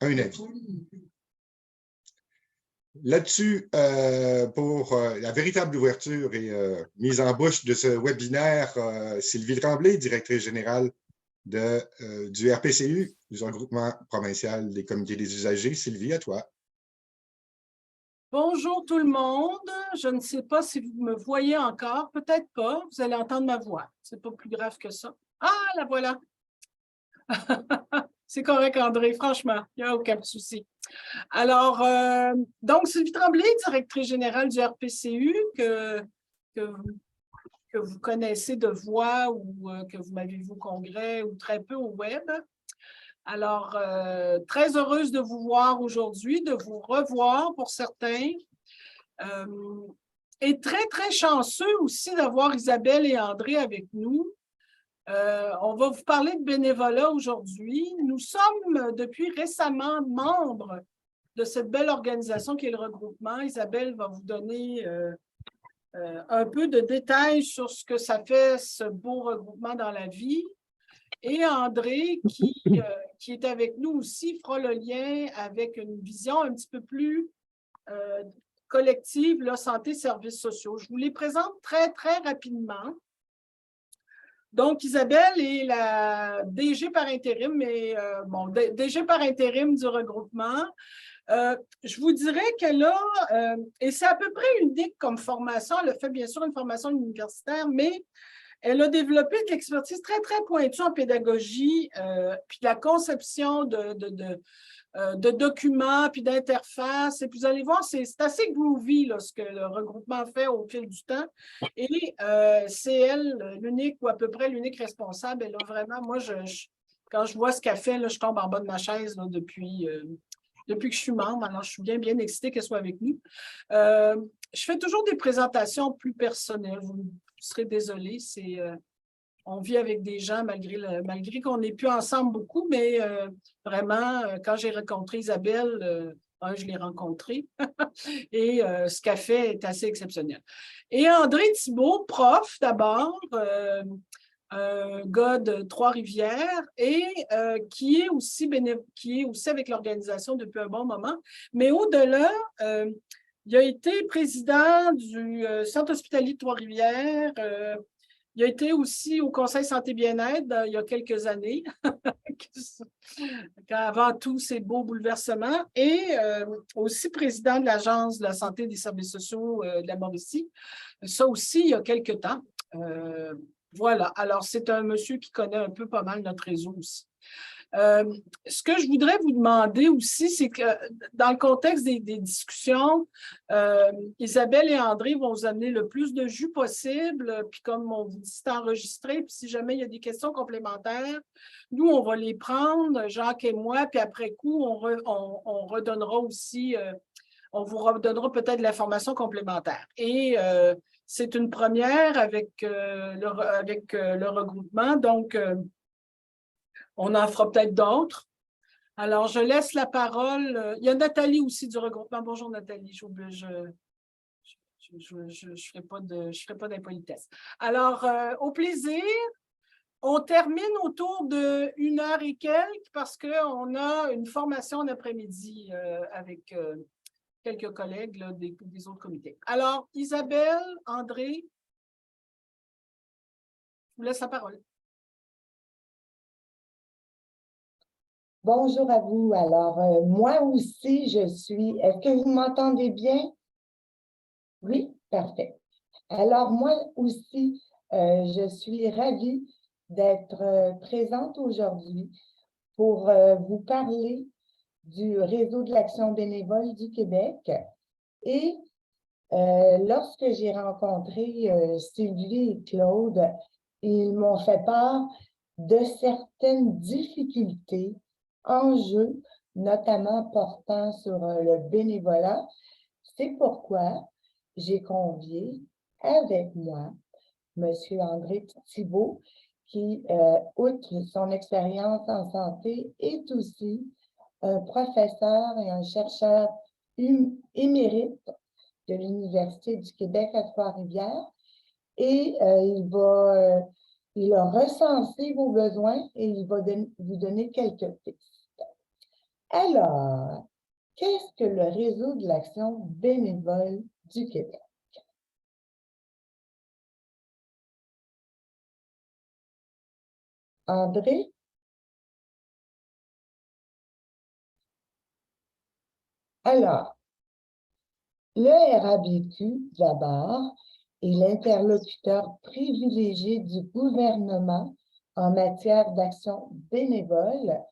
un avis. Là-dessus, pour la véritable ouverture et mise en bouche de ce webinaire, Sylvie Tremblay, directrice générale du RPCU, du regroupement provincial des comités des usagers. Sylvie, à toi. Bonjour tout le monde. Je ne sais pas si vous me voyez encore, peut-être pas. Vous allez entendre ma voix. C'est pas plus grave que ça. Ah, la voilà. C'est correct, André, franchement, il n'y a aucun souci. Alors, donc, Sylvie Tremblay, directrice générale du RPCU, que vous connaissez de voix ou que vous m'avez vu au congrès ou très peu au web. Alors, très heureuse de vous voir aujourd'hui, de vous revoir pour certains. Et très, très chanceux aussi d'avoir Isabelle et André avec nous. On va vous parler de bénévolat aujourd'hui. Nous sommes depuis récemment membres de cette belle organisation qui est le regroupement. Isabelle va vous donner un peu de détails sur ce que ça fait, ce beau regroupement dans la vie. Et André, qui est avec nous aussi, fera le lien avec une vision un petit peu plus collective, là, santé, services sociaux. Je vous les présente très, très rapidement. Donc, Isabelle est la DG par intérim, mais DG par intérim du regroupement. Je vous dirais qu'elle a, et c'est à peu près unique comme formation, elle a fait bien sûr une formation universitaire, mais elle a développé de l'expertise très, très pointue en pédagogie, puis de la conception de documents, puis d'interfaces. Et puis, vous allez voir, c'est assez groovy là, ce que le regroupement fait au fil du temps. Et c'est elle l'unique ou à peu près l'unique responsable. Elle a vraiment, moi, quand je vois ce qu'elle fait, là, je tombe en bas de ma chaise là, depuis que je suis membre. Alors, je suis bien, bien excitée qu'elle soit avec nous. Je fais toujours des présentations plus personnelles. Vous serez désolés, on vit avec des gens malgré qu'on n'est plus ensemble beaucoup, mais vraiment, quand j'ai rencontré Isabelle, je l'ai rencontrée, et ce qu'elle fait est assez exceptionnel. Et André Thibault, prof d'abord, un gars de Trois-Rivières et qui est aussi avec l'organisation depuis un bon moment. Mais au-delà, il a été président du Centre hospitalier de Trois-Rivières. Il a été aussi au Conseil santé bien-être il y a quelques années, avant tous ces beaux bouleversements, et aussi président de l'Agence de la santé et des services sociaux de la Mauricie. Ça aussi, il y a quelques temps. Voilà. Alors, c'est un monsieur qui connaît un peu pas mal notre réseau aussi. Ce que je voudrais vous demander aussi, c'est que dans le contexte des discussions, Isabelle et André vont vous amener le plus de jus possible, puis comme on vous dit, c'est enregistré, puis si jamais il y a des questions complémentaires, nous, on va les prendre, Jacques et moi, puis après coup, on redonnera aussi, on vous redonnera peut-être de l'information complémentaire. Et c'est une première avec le regroupement, donc on en fera peut-être d'autres. Alors, je laisse la parole. Il y a Nathalie aussi du regroupement. Bonjour Nathalie, je ne ferai pas d'impolitesse. Alors, au plaisir. On termine autour de 1 heure et quelques parce qu'on a une formation en après-midi avec quelques collègues là, des autres comités. Alors, Isabelle, André, je vous laisse la parole. Bonjour à vous. Alors, moi aussi, est-ce que vous m'entendez bien? Oui, parfait. Alors, moi aussi, je suis ravie d'être présente aujourd'hui pour vous parler du Réseau de l'action bénévole du Québec. Et lorsque j'ai rencontré Sylvie et Claude, ils m'ont fait part de certaines difficultés, enjeux, notamment portant sur le bénévolat. C'est pourquoi j'ai convié avec moi M. André Thibault, qui, outre son expérience en santé, est aussi un professeur et un chercheur émérite de l'Université du Québec à Trois-Rivières. Et il a recensé vos besoins et il va vous donner quelques pistes. Alors, qu'est-ce que le Réseau de l'action bénévole du Québec? André? Alors, le RABQ, d'abord, est l'interlocuteur privilégié du gouvernement en matière d'action bénévole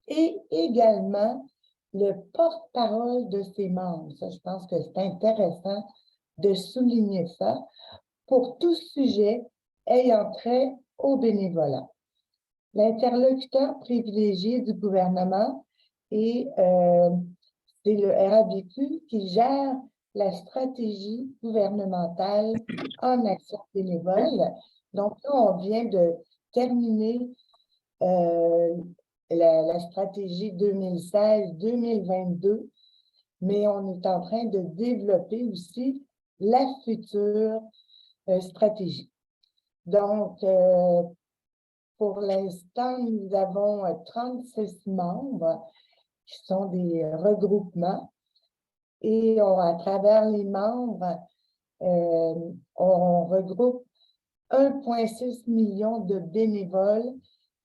et également le porte-parole de ses membres. Ça, je pense que c'est intéressant de souligner ça pour tout sujet ayant trait au bénévolat. L'interlocuteur privilégié du gouvernement et c'est le RABQ qui gère la stratégie gouvernementale en action bénévole. Donc là, on vient de terminer la stratégie 2016-2022, mais on est en train de développer aussi la future stratégie. Donc, pour l'instant, nous avons 36 membres qui sont des regroupements et à travers les membres, on regroupe 1,6 million de bénévoles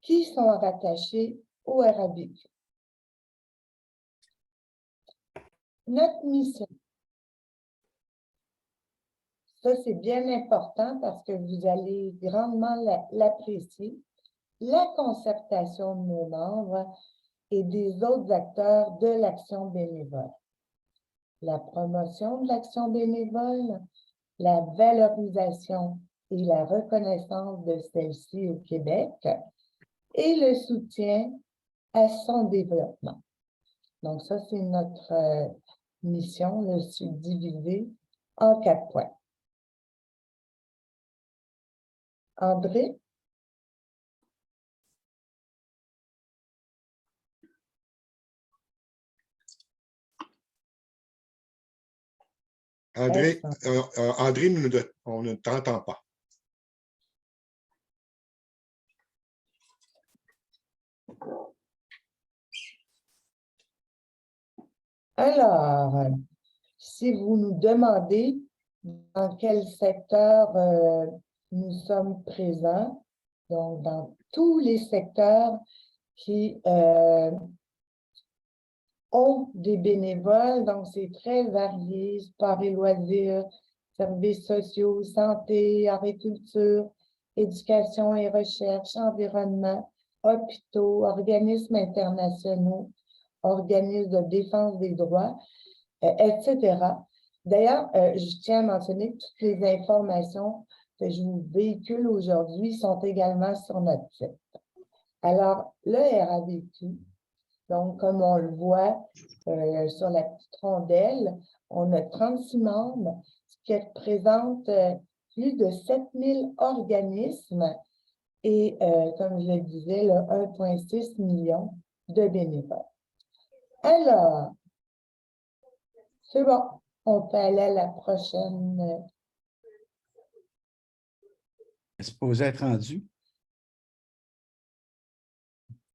qui sont rattachés au RABQ. Notre mission, ça c'est bien important parce que vous allez grandement l'apprécier, la concertation de nos membres et des autres acteurs de l'action bénévole. La promotion de l'action bénévole, la valorisation et la reconnaissance de celle-ci au Québec et le soutien à son développement. Donc ça, c'est notre mission, le subdivisé en 4 points. André? André, André, on ne t'entend pas. Alors, si vous nous demandez dans quel secteur nous sommes présents, donc dans tous les secteurs qui ont des bénévoles, donc c'est très varié, sport et loisirs, services sociaux, santé, agriculture, éducation et recherche, environnement, hôpitaux, organismes internationaux, organismes de défense des droits, etc. D'ailleurs, je tiens à mentionner que toutes les informations que je vous véhicule aujourd'hui sont également sur notre site. Alors, le RABQ, donc comme on le voit sur la petite rondelle, on a 36 membres, ce qui représente plus de 7000 organismes et, comme je le disais, 1,6 million de bénévoles. Alors, c'est bon, on peut aller à la prochaine. C'est supposé être rendu.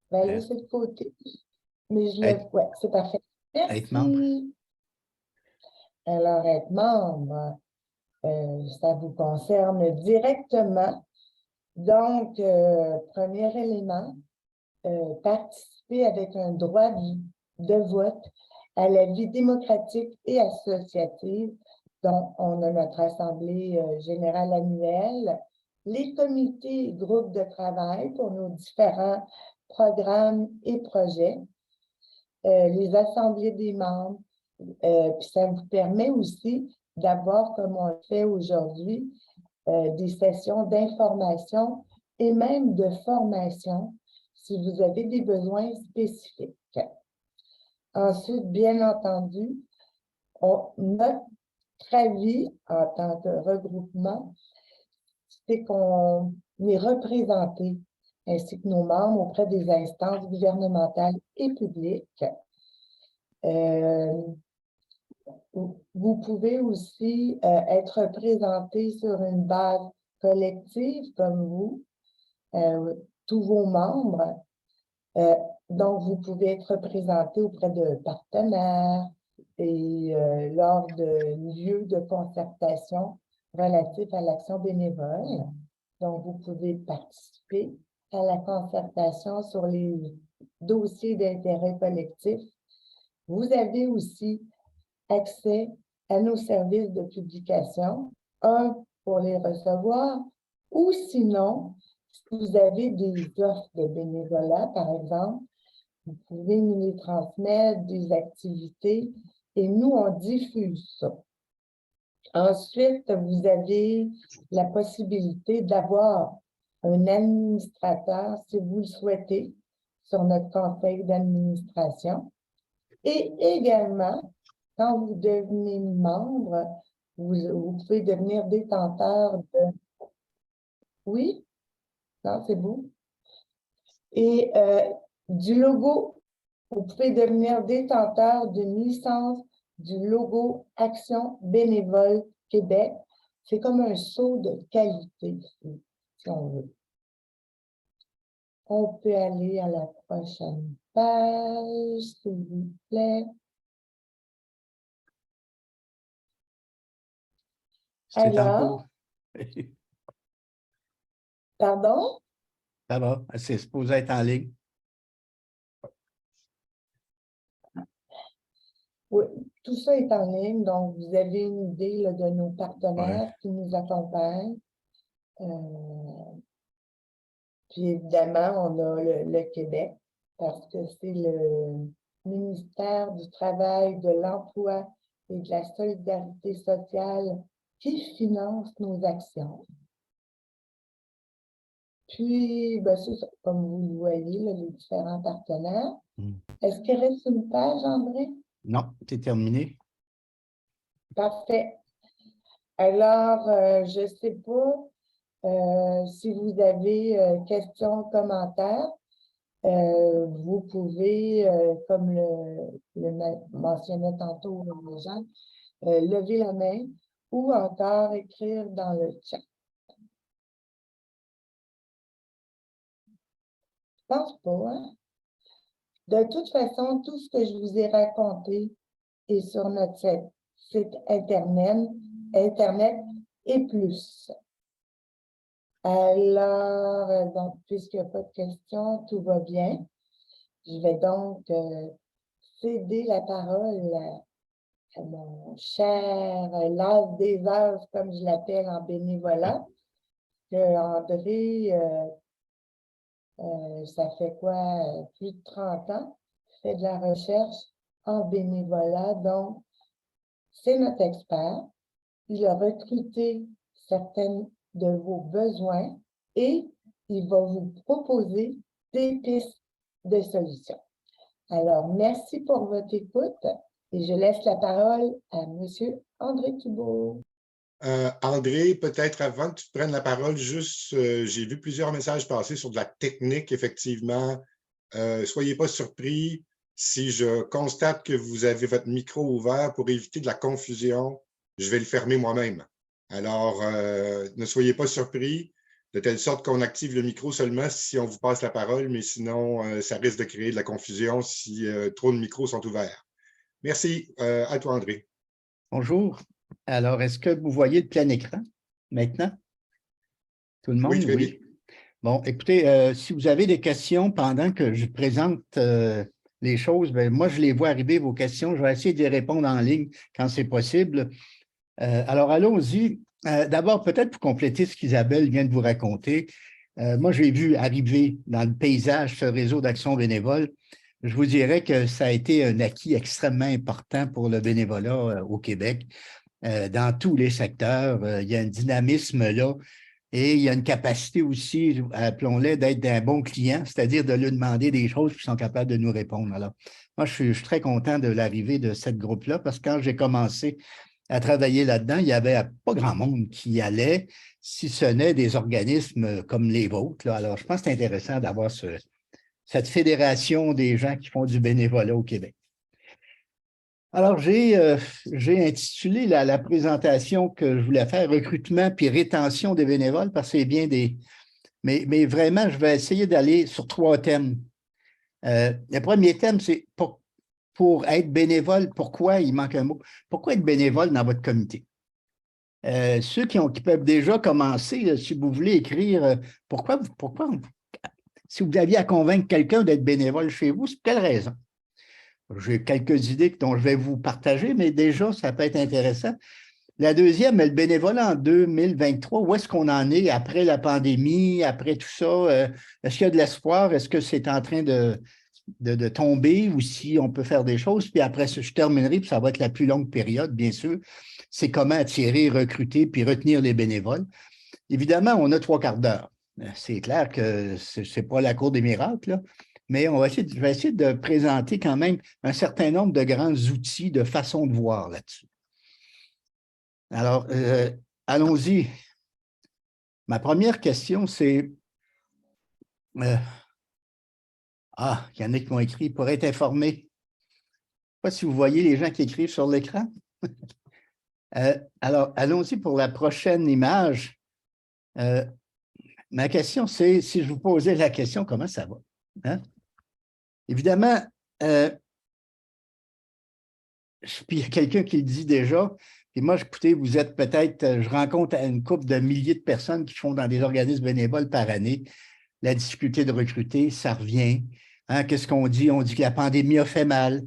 Ben là, c'est le côté. Mais je le vois, c'est parfait. Merci. Être membre. Alors, être membre, ça vous concerne directement. Donc, premier élément, participer avec un droit de vote à la vie démocratique et associative. Donc, on a notre assemblée générale annuelle, les comités et groupes de travail pour nos différents programmes et projets, les assemblées des membres, puis ça vous permet aussi d'avoir, comme on le fait aujourd'hui, des sessions d'information et même de formation si vous avez des besoins spécifiques. Ensuite, bien entendu, notre avis en tant que regroupement, c'est qu'on est représenté ainsi que nos membres auprès des instances gouvernementales et publiques. Vous pouvez aussi être représenté sur une base collective comme vous, tous vos membres. Donc, vous pouvez être représenté auprès de partenaires et lors de lieux de concertation relatifs à l'action bénévole. Donc, vous pouvez participer à la concertation sur les dossiers d'intérêt collectif. Vous avez aussi accès à nos services de publication, un pour les recevoir, ou sinon, si vous avez des offres de bénévolat, par exemple, vous pouvez nous les transmettre, des activités, et nous, on diffuse ça. Ensuite, vous avez la possibilité d'avoir un administrateur, si vous le souhaitez, sur notre conseil d'administration. Et également, quand vous devenez membre, vous pouvez devenir détenteur de... Oui? Non, c'est beau. Et du logo, vous pouvez devenir détenteur d'une licence du logo Action bénévole Québec. C'est comme un saut de qualité, si on veut. On peut aller à la prochaine page, s'il vous plaît. C'est en Alors, cours. pardon? Ça va, c'est supposé être en ligne. Oui, tout ça est en ligne, donc vous avez une idée là, de nos partenaires qui nous accompagnent. Puis évidemment, on a le Québec, parce que c'est le ministère du Travail, de l'Emploi et de la Solidarité sociale qui finance nos actions. Puis, ben, c'est ça, comme vous le voyez, là, les différents partenaires. Est-ce qu'il reste une page, André? Non, c'est terminé. Parfait. Alors, je ne sais pas si vous avez questions, commentaires. Vous pouvez, comme le mentionnait tantôt Jean, lever la main ou encore écrire dans le chat. Je pense pas, hein? De toute façon, tout ce que je vous ai raconté est sur notre site Internet et plus. Alors, donc, puisqu'il n'y a pas de questions, tout va bien. Je vais donc céder la parole à mon cher l'as des âges, comme je l'appelle en bénévolat. André, ça fait quoi, plus de 30 ans, fait de la recherche en bénévolat, donc c'est notre expert. Il a recruté certains de vos besoins et il va vous proposer des pistes de solutions. Alors, merci pour votre écoute et je laisse la parole à M. André Thibault. André, peut-être avant que tu prennes la parole, juste, j'ai vu plusieurs messages passer sur de la technique, effectivement. Soyez pas surpris si je constate que vous avez votre micro ouvert pour éviter de la confusion. Je vais le fermer moi-même. Alors, ne soyez pas surpris, de telle sorte qu'on active le micro seulement si on vous passe la parole, mais sinon, ça risque de créer de la confusion si trop de micros sont ouverts. Merci. À toi, André. Bonjour. Alors, est-ce que vous voyez le plein écran maintenant? Tout le monde? Oui, très bien. Bon, écoutez, si vous avez des questions pendant que je présente les choses, bien, moi, je les vois arriver, vos questions. Je vais essayer de les répondre en ligne quand c'est possible. Alors, allons-y. D'abord, peut-être pour compléter ce qu'Isabelle vient de vous raconter. Moi, j'ai vu arriver dans le paysage ce réseau d'action bénévole. Je vous dirais que ça a été un acquis extrêmement important pour le bénévolat au Québec. Dans tous les secteurs, il y a un dynamisme là et il y a une capacité aussi, appelons-le, d'être un bon client, c'est-à-dire de lui demander des choses qui sont capables de nous répondre. Alors, moi, je suis très content de l'arrivée de cette groupe-là parce que quand j'ai commencé à travailler là-dedans, il n'y avait pas grand monde qui y allait, si ce n'est des organismes comme les vôtres. Là. Alors, je pense que c'est intéressant d'avoir cette fédération des gens qui font du bénévolat au Québec. Alors, j'ai intitulé la présentation que je voulais faire « Recrutement puis rétention des bénévoles » parce que c'est bien des... Mais vraiment, je vais essayer d'aller sur 3 thèmes. Le premier thème, c'est pour être bénévole, pourquoi, il manque un mot, pourquoi être bénévole dans votre comité? Ceux qui peuvent déjà commencer, si vous voulez écrire, pourquoi, si vous aviez à convaincre quelqu'un d'être bénévole chez vous, c'est pour quelle raison? J'ai quelques idées dont je vais vous partager, mais déjà, ça peut être intéressant. La deuxième, le bénévolat en 2023, où est-ce qu'on en est après la pandémie, après tout ça? Est-ce qu'il y a de l'espoir? Est-ce que c'est en train de tomber ou si on peut faire des choses? Puis après, je terminerai, puis ça va être la plus longue période, bien sûr. C'est comment attirer, recruter, puis retenir les bénévoles. Évidemment, on a 3/4 d'heure. C'est clair que ce n'est pas la cour des miracles, là, mais je vais essayer de présenter quand même un certain nombre de grands outils de façon de voir là-dessus. Alors, allons-y. Ma première question, c'est... il y en a qui m'ont écrit pour être informé. Je ne sais pas si vous voyez les gens qui écrivent sur l'écran. Alors, allons-y pour la prochaine image. Ma question, c'est, si je vous posais la question, comment ça va? Hein? Évidemment, puis il y a quelqu'un qui le dit déjà, et moi, écoutez, vous êtes peut-être, je rencontre une couple de milliers de personnes qui font dans des organismes bénévoles par année. La difficulté de recruter, ça revient. Hein? Qu'est-ce qu'on dit? On dit que la pandémie a fait mal.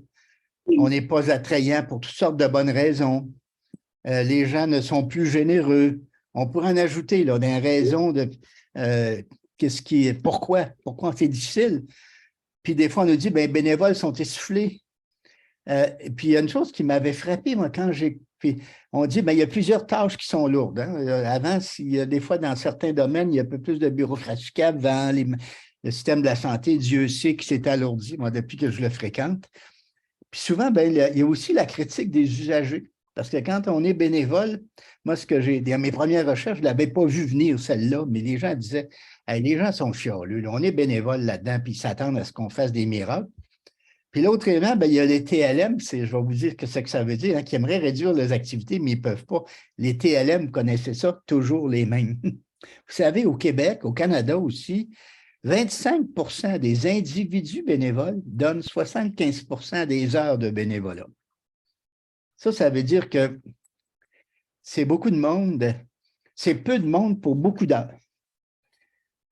On n'est pas attrayant pour toutes sortes de bonnes raisons. Les gens ne sont plus généreux. On pourrait en ajouter là, des raisons de pourquoi c'est difficile. Puis des fois, on nous dit, bien, bénévoles sont essoufflés. Et puis, il y a une chose qui m'avait frappé, moi, on dit, bien, il y a plusieurs tâches qui sont lourdes. Hein. Avant, des fois, dans certains domaines, il y a un peu plus de bureaucratie qu'avant. Le système de la santé, Dieu sait qu'il s'est alourdi, moi, depuis que je le fréquente. Puis souvent, bien, il y a aussi la critique des usagers. Parce que quand on est bénévole, moi, dans mes premières recherches, je ne l'avais pas vu venir, celle-là, mais les gens disaient, hey, les gens sont chialeux, là, on est bénévole là-dedans, puis ils s'attendent à ce qu'on fasse des miracles. Puis l'autre élément, bien, il y a les TLM, je vais vous dire ce que ça veut dire, hein, qui aimeraient réduire les activités, mais ils ne peuvent pas. Les TLM, vous connaissez ça, toujours les mêmes. Vous savez, au Québec, au Canada aussi, 25% des individus bénévoles donnent 75% des heures de bénévolat. Ça veut dire que c'est beaucoup de monde, c'est peu de monde pour beaucoup d'heures.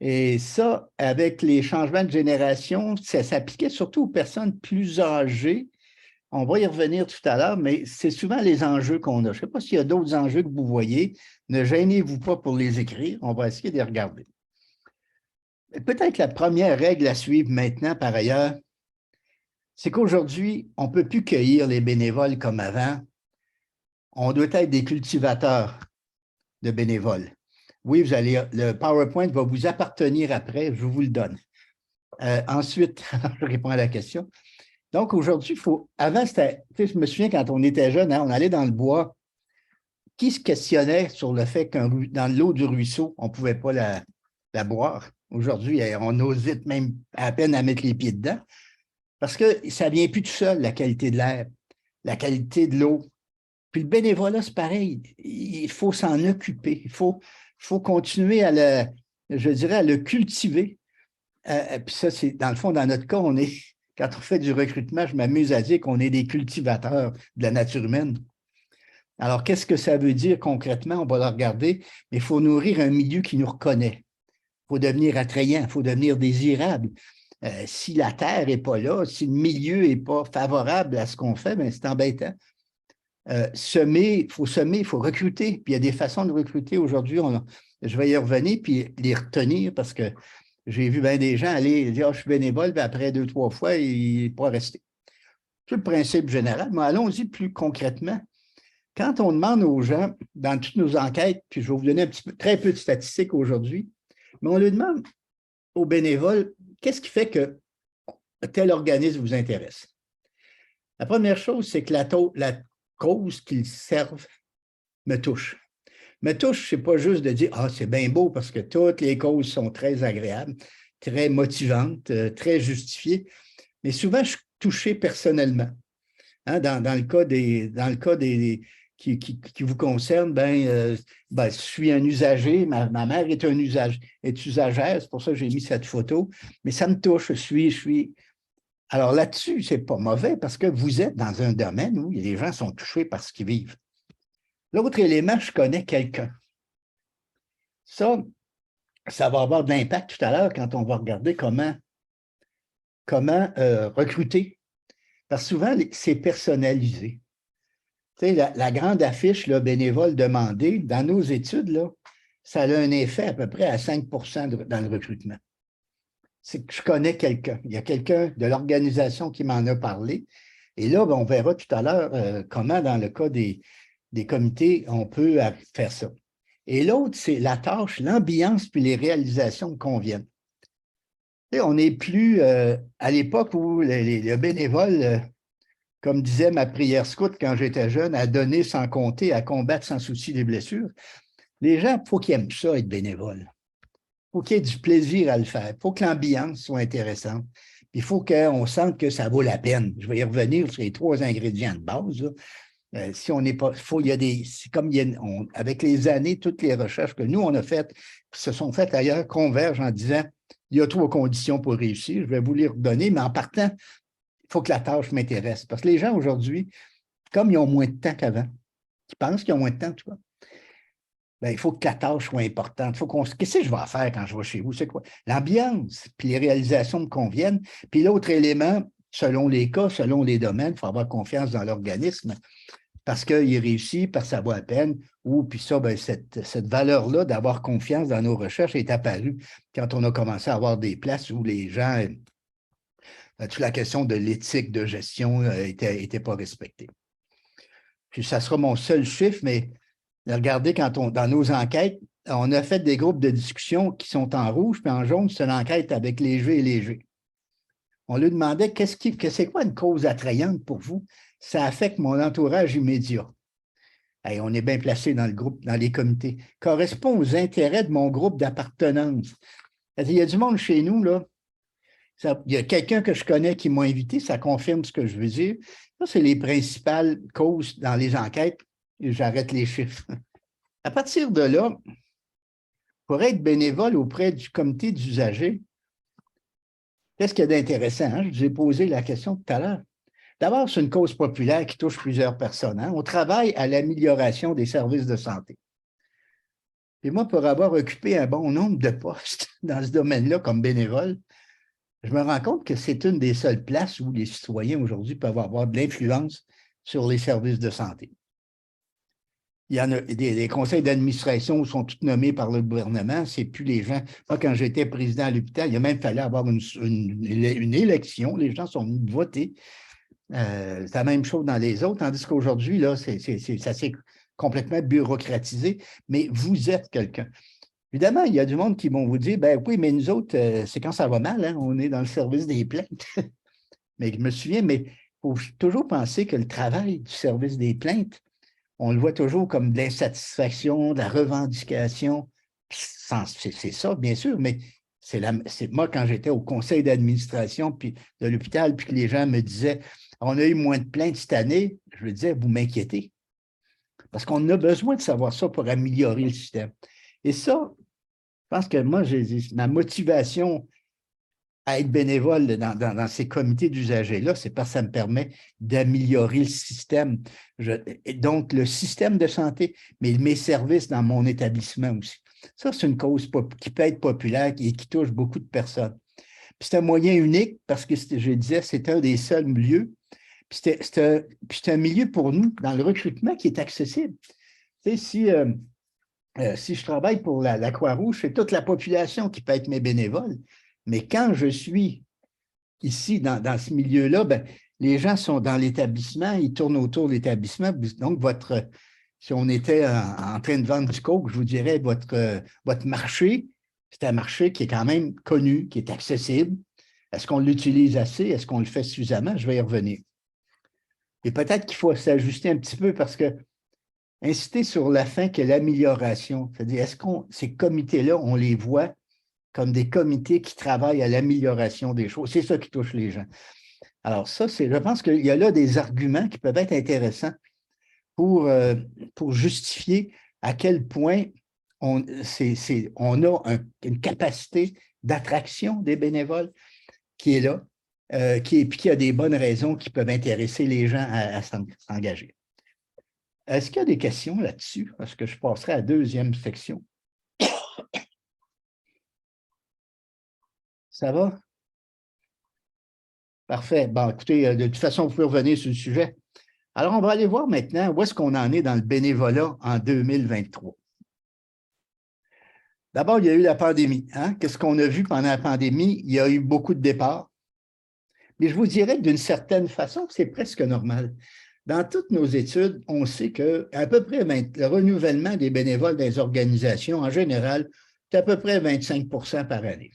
Et ça, avec les changements de génération, ça s'appliquait surtout aux personnes plus âgées. On va y revenir tout à l'heure, mais c'est souvent les enjeux qu'on a. Je ne sais pas s'il y a d'autres enjeux que vous voyez. Ne gênez-vous pas pour les écrire. On va essayer de les regarder. Peut-être la première règle à suivre maintenant, par ailleurs, c'est qu'aujourd'hui, on ne peut plus cueillir les bénévoles comme avant. On doit être des cultivateurs de bénévoles. Oui, le PowerPoint va vous appartenir après, je vous le donne. Ensuite, je réponds à la question. Donc, aujourd'hui, avant, je me souviens quand on était jeune, hein, on allait dans le bois. Qui se questionnait sur le fait que dans l'eau du ruisseau, on ne pouvait pas la boire? Aujourd'hui, on hésite même à peine à mettre les pieds dedans. Parce que ça ne vient plus tout seul, la qualité de l'air, la qualité de l'eau. Puis le bénévolat, c'est pareil. Il faut s'en occuper. Il faut continuer à le cultiver. Puis ça, c'est dans le fond, dans notre cas, quand on fait du recrutement, je m'amuse à dire qu'on est des cultivateurs de la nature humaine. Alors, qu'est-ce que ça veut dire concrètement? On va le regarder, mais il faut nourrir un milieu qui nous reconnaît. Il faut devenir attrayant, il faut devenir désirable. Si la terre n'est pas là, si le milieu n'est pas favorable à ce qu'on fait, bien, c'est embêtant. Il faut semer, il faut recruter. Puis il y a des façons de recruter aujourd'hui. Je vais y revenir puis les retenir parce que j'ai vu bien des gens aller dire je suis bénévole, puis après 2-3 fois, il n'est pas resté. C'est le principe général. Mais allons-y plus concrètement. Quand on demande aux gens, dans toutes nos enquêtes, puis je vais vous donner très peu de statistiques aujourd'hui, mais on leur demande aux bénévoles, qu'est-ce qui fait que tel organisme vous intéresse? La première chose, c'est que la cause qu'ils servent me touche. Me touche, ce n'est pas juste de dire « Ah, c'est bien beau parce que toutes les causes sont très agréables, très motivantes, très justifiées. » Mais souvent, je suis touché personnellement. Hein, dans le cas qui vous concerne, je suis un usager, ma mère est usagère, c'est pour ça que j'ai mis cette photo, mais ça me touche, je suis Alors là-dessus, ce n'est pas mauvais parce que vous êtes dans un domaine où les gens sont touchés par ce qu'ils vivent. L'autre élément, je connais quelqu'un. Ça va avoir de l'impact tout à l'heure quand on va regarder comment recruter. Parce que souvent, c'est personnalisé. Tu sais, la grande affiche là, bénévole demandée, dans nos études, là, ça a un effet à peu près à 5 dans le recrutement. C'est que je connais quelqu'un. Il y a quelqu'un de l'organisation qui m'en a parlé. Et là, on verra tout à l'heure comment, dans le cas des comités, on peut faire ça. Et l'autre, c'est la tâche, l'ambiance puis les réalisations conviennent. Et on n'est plus à l'époque où le bénévole, comme disait ma prière scout quand j'étais jeune, à donner sans compter, à combattre sans souci des blessures. Les gens, il faut qu'ils aiment ça, être bénévole. Il faut qu'il y ait du plaisir à le faire. Il faut que l'ambiance soit intéressante. Il faut qu'on sente que ça vaut la peine. Je vais y revenir sur les 3 ingrédients de base. Si on n'est pas. Il y a des. C'est comme avec les années, toutes les recherches que nous, on a faites, qui se sont faites ailleurs, convergent en disant il y a 3 conditions pour réussir. Je vais vous les redonner, mais en partant, il faut que la tâche m'intéresse. Parce que les gens aujourd'hui, comme ils ont moins de temps qu'avant, ils pensent qu'ils ont moins de temps, tu vois. Bien, il faut que la tâche soit importante. Qu'est-ce que je vais faire quand je vais chez vous? C'est quoi? L'ambiance, puis les réalisations me conviennent. Puis l'autre élément, selon les cas, selon les domaines, il faut avoir confiance dans l'organisme parce qu'il réussit, parce que ça vaut la peine, ou puis ça, bien, cette valeur-là d'avoir confiance dans nos recherches est apparue quand on a commencé à avoir des places où les gens, toute la question de l'éthique de gestion n'était pas respectée. Puis ça sera mon seul chiffre, mais regardez, dans nos enquêtes, on a fait des groupes de discussion qui sont en rouge, puis en jaune, c'est une enquête avec léger et léger. On lui demandait c'est quoi une cause attrayante pour vous? Ça affecte mon entourage immédiat. Hey, on est bien placé dans le groupe, dans les comités. Correspond aux intérêts de mon groupe d'appartenance. Il y a du monde chez nous, là. Il y a quelqu'un que je connais qui m'a invité, ça confirme ce que je veux dire. Ça, c'est les principales causes dans les enquêtes. J'arrête les chiffres. À partir de là, pour être bénévole auprès du comité d'usagers, qu'est-ce qu'il y a d'intéressant? Hein? Je vous ai posé la question tout à l'heure. D'abord, c'est une cause populaire qui touche plusieurs personnes. Hein? On travaille à l'amélioration des services de santé. Et moi, pour avoir occupé un bon nombre de postes dans ce domaine-là comme bénévole, je me rends compte que c'est une des seules places où les citoyens aujourd'hui peuvent avoir de l'influence sur les services de santé. Il y en a des conseils d'administration sont tous nommés par le gouvernement. C'est plus les gens. Moi, quand j'étais président à l'hôpital, il a même fallu avoir une élection. Les gens sont venus voter. C'est la même chose dans les autres, tandis qu'aujourd'hui, là, ça s'est complètement bureaucratisé. Mais vous êtes quelqu'un. Évidemment, il y a du monde qui vont vous dire, ben oui, mais nous autres, c'est quand ça va mal, hein, on est dans le service des plaintes. Mais je me souviens, mais il faut toujours penser que le travail du service des plaintes, on le voit toujours comme de l'insatisfaction, de la revendication. C'est ça, bien sûr, mais moi, quand j'étais au conseil d'administration de l'hôpital, puis que les gens me disaient, on a eu moins de plaintes cette année, je me disais, vous m'inquiétez. Parce qu'on a besoin de savoir ça pour améliorer le système. Et ça, je pense que moi, ma motivation à être bénévole dans ces comités d'usagers-là, c'est parce que ça me permet d'améliorer le système. Donc, le système de santé, mais mes services dans mon établissement aussi. Ça, c'est une cause qui peut être populaire et qui touche beaucoup de personnes. Puis c'est un moyen unique parce que, je disais, c'est un des seuls milieux. Puis c'est un milieu pour nous, dans le recrutement, qui est accessible. Tu sais, si je travaille pour la Croix-Rouge, c'est toute la population qui peut être mes bénévoles. Mais quand je suis ici, dans ce milieu-là, ben, les gens sont dans l'établissement, ils tournent autour de l'établissement. Donc, si on était en train de vendre du coke, je vous dirais, votre marché, c'est un marché qui est quand même connu, qui est accessible. Est-ce qu'on l'utilise assez? Est-ce qu'on le fait suffisamment? Je vais y revenir. Et peut-être qu'il faut s'ajuster un petit peu parce que insister sur la fin que l'amélioration, c'est-à-dire, est-ce ces comités-là, on les voit comme des comités qui travaillent à l'amélioration des choses. C'est ça qui touche les gens. Alors ça, je pense qu'il y a là des arguments qui peuvent être intéressants pour justifier à quel point on a une capacité d'attraction des bénévoles qui est là. puis qui a des bonnes raisons qui peuvent intéresser les gens à s'engager. Est-ce qu'il y a des questions là-dessus? Est-ce que je passerai à la deuxième section? Ça va? Parfait. Bon, écoutez, de toute façon, vous pouvez revenir sur le sujet. Alors, on va aller voir maintenant où est-ce qu'on en est dans le bénévolat en 2023. D'abord, il y a eu la pandémie. Hein? Qu'est-ce qu'on a vu pendant la pandémie? Il y a eu beaucoup de départs. Mais je vous dirais que d'une certaine façon, c'est presque normal. Dans toutes nos études, on sait qu'à peu près le renouvellement des bénévoles des organisations, en général, c'est à peu près 25 par année.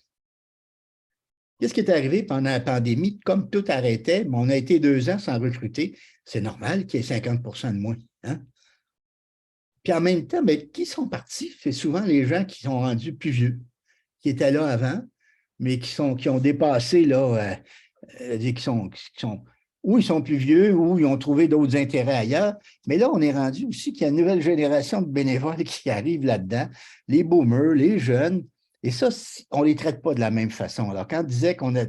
Qu'est-ce qui est arrivé pendant la pandémie? Comme tout arrêtait, mais on a été 2 ans sans recruter. C'est normal qu'il y ait 50 de moins. Hein? Puis en même temps, bien, qui sont partis? C'est souvent les gens qui sont rendus plus vieux, qui étaient là avant, mais qui ont dépassé, là, ou ils sont plus vieux, ou ils ont trouvé d'autres intérêts ailleurs. Mais là, on est rendu aussi qu'il y a une nouvelle génération de bénévoles qui arrivent là-dedans, les boomers, les jeunes. Et ça, on ne les traite pas de la même façon. Alors, quand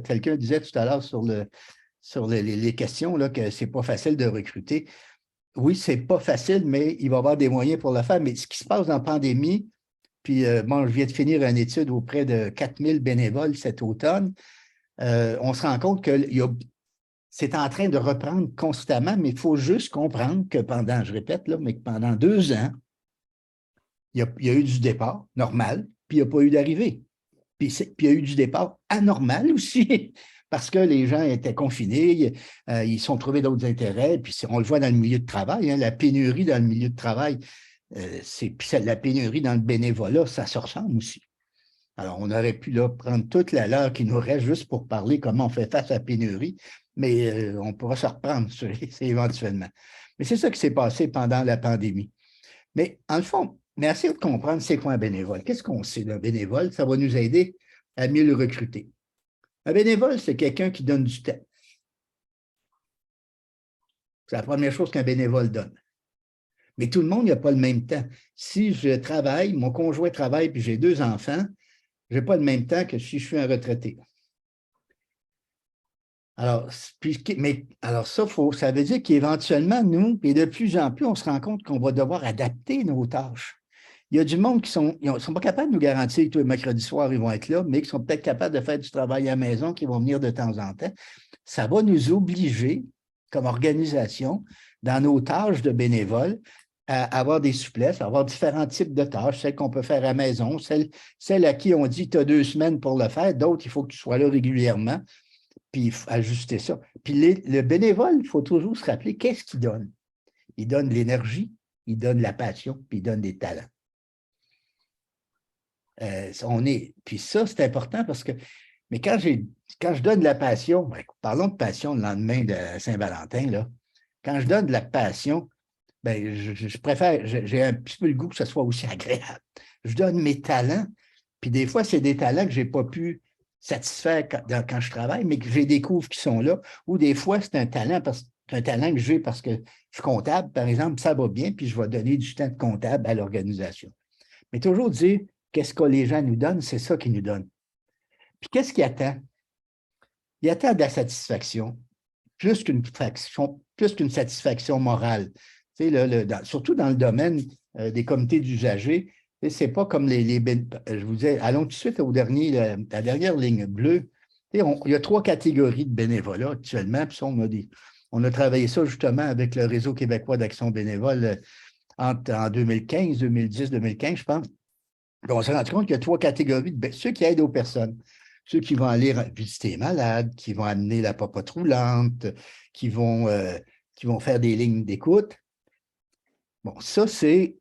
quelqu'un disait tout à l'heure sur les questions là, que ce n'est pas facile de recruter, oui, ce n'est pas facile, mais il va y avoir des moyens pour le faire. Mais ce qui se passe dans la pandémie, puis bon, je viens de finir une étude auprès de 4000 bénévoles cet automne, on se rend compte que c'est en train de reprendre constamment, mais il faut juste comprendre que pendant, je répète, là, mais que pendant 2 ans, il y a eu du départ normal, puis il n'y a pas eu d'arrivée. Puis il y a eu du départ anormal aussi, parce que les gens étaient confinés, ils se sont trouvés d'autres intérêts, puis on le voit dans le milieu de travail, hein, la pénurie dans le milieu de travail, puis la pénurie dans le bénévolat, ça se ressemble aussi. Alors, on aurait pu là, prendre toute la l'heure qui nous reste juste pour parler comment on fait face à la pénurie, mais on pourra se reprendre éventuellement. Mais c'est ça qui s'est passé pendant la pandémie. Mais en le fond, mais essayez de comprendre c'est quoi un bénévole. Qu'est-ce qu'on sait d'un bénévole? Ça va nous aider à mieux le recruter. Un bénévole, c'est quelqu'un qui donne du temps. C'est la première chose qu'un bénévole donne. Mais tout le monde n'a pas le même temps. Si je travaille, mon conjoint travaille, puis j'ai 2 enfants, je n'ai pas le même temps que si je suis un retraité. Alors, ça veut dire qu'éventuellement, nous, et de plus en plus, on se rend compte qu'on va devoir adapter nos tâches. Il y a du monde qui ne sont pas capables de nous garantir que tous les mercredis soirs, ils vont être là, mais qui sont peut-être capables de faire du travail à la maison, qui vont venir de temps en temps. Ça va nous obliger, comme organisation, dans nos tâches de bénévoles, à avoir des souplesses, à avoir différents types de tâches, celles qu'on peut faire à la maison, celles à qui on dit tu as 2 semaines pour le faire, d'autres, il faut que tu sois là régulièrement, puis il faut ajuster ça. Puis le bénévole, il faut toujours se rappeler qu'est-ce qu'il donne. Il donne de l'énergie, il donne la passion, puis il donne des talents. Puis ça, c'est important parce que, mais quand je donne de la passion, ben, parlons de passion le lendemain de Saint-Valentin, là, quand je donne de la passion, ben, je préfère, j'ai un petit peu le goût que ce soit aussi agréable. Je donne mes talents, puis des fois, c'est des talents que je n'ai pas pu satisfaire quand je travaille, mais que je découvre qui sont là, ou des fois, c'est un talent que j'ai parce que je suis comptable, par exemple, ça va bien, puis je vais donner du temps de comptable à l'organisation. Mais toujours dire, qu'est-ce que les gens nous donnent, c'est ça qu'ils nous donnent. Puis qu'est-ce qu'ils attendent? Ils attendent de la satisfaction, plus qu'une satisfaction morale. Surtout dans le domaine des comités d'usagers, ce n'est pas comme je vous disais, allons tout de suite la dernière ligne bleue. Il y a 3 catégories de bénévolat actuellement, puis on a travaillé ça justement avec le Réseau québécois d'action bénévole en 2015, 2010, 2015, je pense. On s'est rendu compte qu'il y a 3 catégories ceux qui aident aux personnes. Ceux qui vont aller visiter les malades, qui vont amener la popote roulante, qui vont faire des lignes d'écoute. Bon, ça, c'est...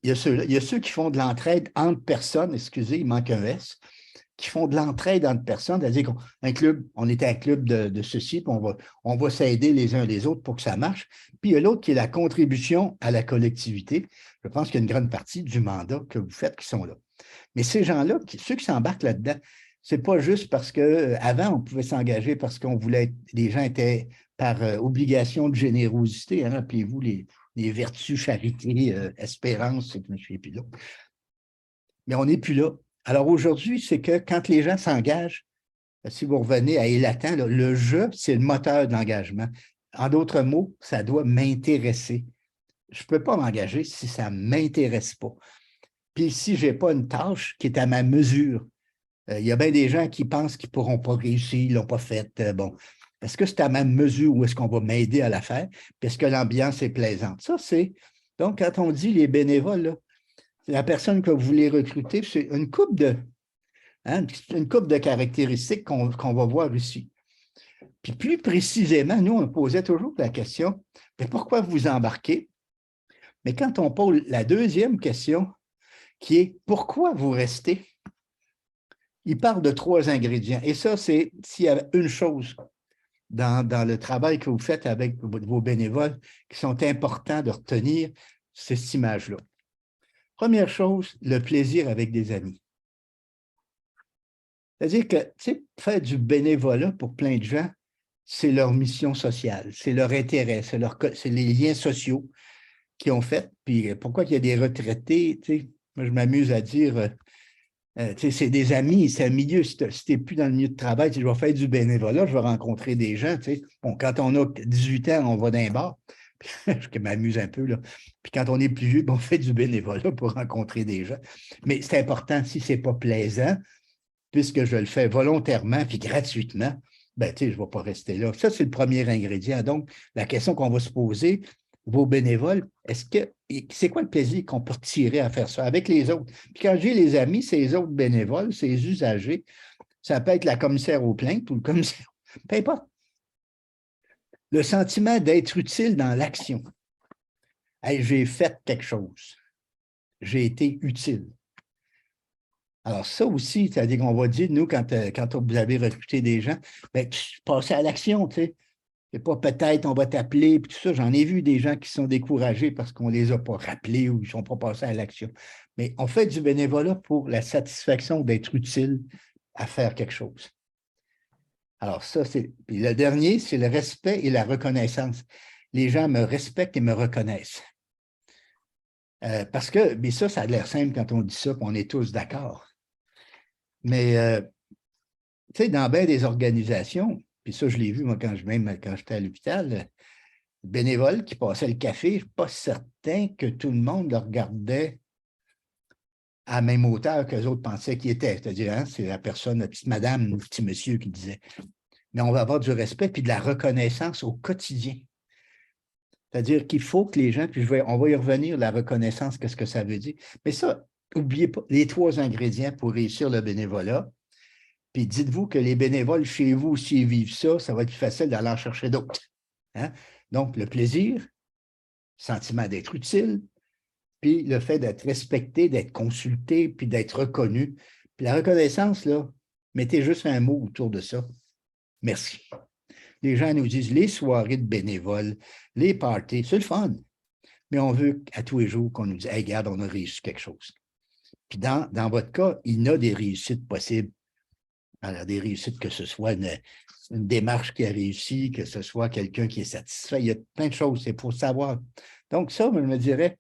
Il y a ceux qui font de l'entraide entre personnes, excusez, il manque un S, qui font de l'entraide entre personnes, c'est-à-dire on est un club de ceci, puis on va s'aider les uns les autres pour que ça marche. Puis il y a l'autre qui est la contribution à la collectivité. Je pense qu'il y a une grande partie du mandat que vous faites qui sont là. Mais ces gens-là, ceux qui s'embarquent là-dedans, ce n'est pas juste parce qu'avant, on pouvait s'engager parce qu'on voulait les gens étaient par obligation de générosité, hein, rappelez-vous les vertus, charité, espérance, je ne suis plus là. Mais on n'est plus là. Alors aujourd'hui, c'est que quand les gens s'engagent, si vous revenez à Élatan, là, le je, c'est le moteur de l'engagement. En d'autres mots, ça doit m'intéresser. Je ne peux pas m'engager si ça ne m'intéresse pas. Puis si je n'ai pas une tâche qui est à ma mesure, il y a bien des gens qui pensent qu'ils ne pourront pas réussir, ils ne l'ont pas fait. Bon, est-ce que c'est à ma mesure ou est-ce qu'on va m'aider à la faire? Puis est-ce que l'ambiance est plaisante? Ça, c'est. Donc, quand on dit les bénévoles, là, la personne que vous voulez recruter, c'est une couple de caractéristiques qu'on va voir ici. Puis plus précisément, nous, on posait toujours la question, mais pourquoi vous embarquez? Mais quand on pose la deuxième question, qui est pourquoi vous restez? Il parle de 3 ingrédients. Et ça, c'est s'il y avait une chose dans le travail que vous faites avec vos bénévoles qui sont importants de retenir, c'est cette image-là. Première chose, le plaisir avec des amis. C'est-à-dire que, tu sais, faire du bénévolat pour plein de gens, c'est leur mission sociale, c'est leur intérêt, c'est les liens sociaux qu'ils ont fait. Puis pourquoi il y a des retraités, tu sais, moi je m'amuse à dire, tu sais, c'est des amis, c'est un milieu, si tu n'es plus dans le milieu de travail, tu sais, je vais faire du bénévolat, je vais rencontrer des gens, tu sais. Bon, quand on a 18 ans, on va dans un bar, je m'amuse un peu, là. Puis quand on est plus vieux, on fait du bénévolat pour rencontrer des gens. Mais c'est important, si ce n'est pas plaisant, puisque je le fais volontairement puis gratuitement, ben, tu sais, je ne vais pas rester là. Ça, c'est le premier ingrédient. Donc, la question qu'on va se poser, vos bénévoles, c'est quoi le plaisir qu'on peut tirer à faire ça avec les autres? Puis quand j'ai les amis, ces autres bénévoles, ces usagers, ça peut être la commissaire aux plaintes ou le commissaire, peu importe. Le sentiment d'être utile dans l'action. Hey, j'ai fait quelque chose. J'ai été utile. Alors, ça aussi, c'est-à-dire qu'on va dire, nous, quand vous avez recruté des gens, bien, passez à l'action, tu sais. C'est pas peut-être on va t'appeler, puis tout ça. J'en ai vu des gens qui sont découragés parce qu'on ne les a pas rappelés ou ils ne sont pas passés à l'action. Mais on fait du bénévolat pour la satisfaction d'être utile à faire quelque chose. Alors, ça, c'est. Puis le dernier, c'est le respect et la reconnaissance. Les gens me respectent et me reconnaissent. Parce que, mais ça a l'air simple quand on dit ça, puis on est tous d'accord. Mais, tu sais, dans bien des organisations, puis ça, je l'ai vu, moi, quand j'étais à l'hôpital, bénévole qui passait le café, je ne suis pas certain que tout le monde le regardait à la même hauteur que les autres pensaient qu'il était. C'est-à-dire, hein, c'est la personne, la petite madame, le petit monsieur qui disait. Mais on va avoir du respect puis de la reconnaissance au quotidien. C'est-à-dire qu'il faut que les gens, puis on va y revenir, la reconnaissance, qu'est-ce que ça veut dire. Mais ça, n'oubliez pas les 3 ingrédients pour réussir le bénévolat. Puis dites-vous que les bénévoles chez vous, s'ils vivent ça, ça va être plus facile d'aller en chercher d'autres. Hein? Donc, le plaisir, sentiment d'être utile, puis le fait d'être respecté, d'être consulté, puis d'être reconnu. Puis la reconnaissance, là, mettez juste un mot autour de ça. Merci. Les gens nous disent les soirées de bénévoles, les parties, c'est le fun. Mais on veut à tous les jours qu'on nous dise, hey, regarde, on a réussi quelque chose. Puis dans votre cas, il y a des réussites possibles. Alors, des réussites, que ce soit une démarche qui a réussi, que ce soit quelqu'un qui est satisfait. Il y a plein de choses, c'est pour savoir. Donc, ça, je me dirais,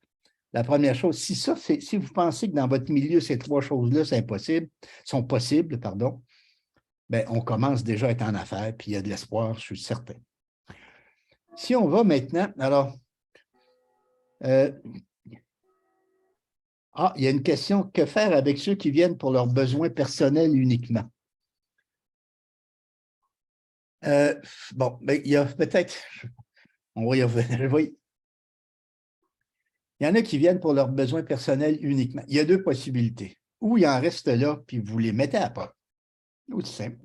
la première chose, si vous pensez que dans votre milieu, ces 3 choses-là sont possibles, bien, on commence déjà à être en affaires, puis il y a de l'espoir, je suis certain. Si on va maintenant, alors, il y a une question, que faire avec ceux qui viennent pour leurs besoins personnels uniquement? Bon, ben, il y a peut-être, on va y revenir. Il y en a qui viennent pour leurs besoins personnels uniquement. Il y a 2 possibilités. Ou il en reste là, puis vous les mettez à part. Aussi simple.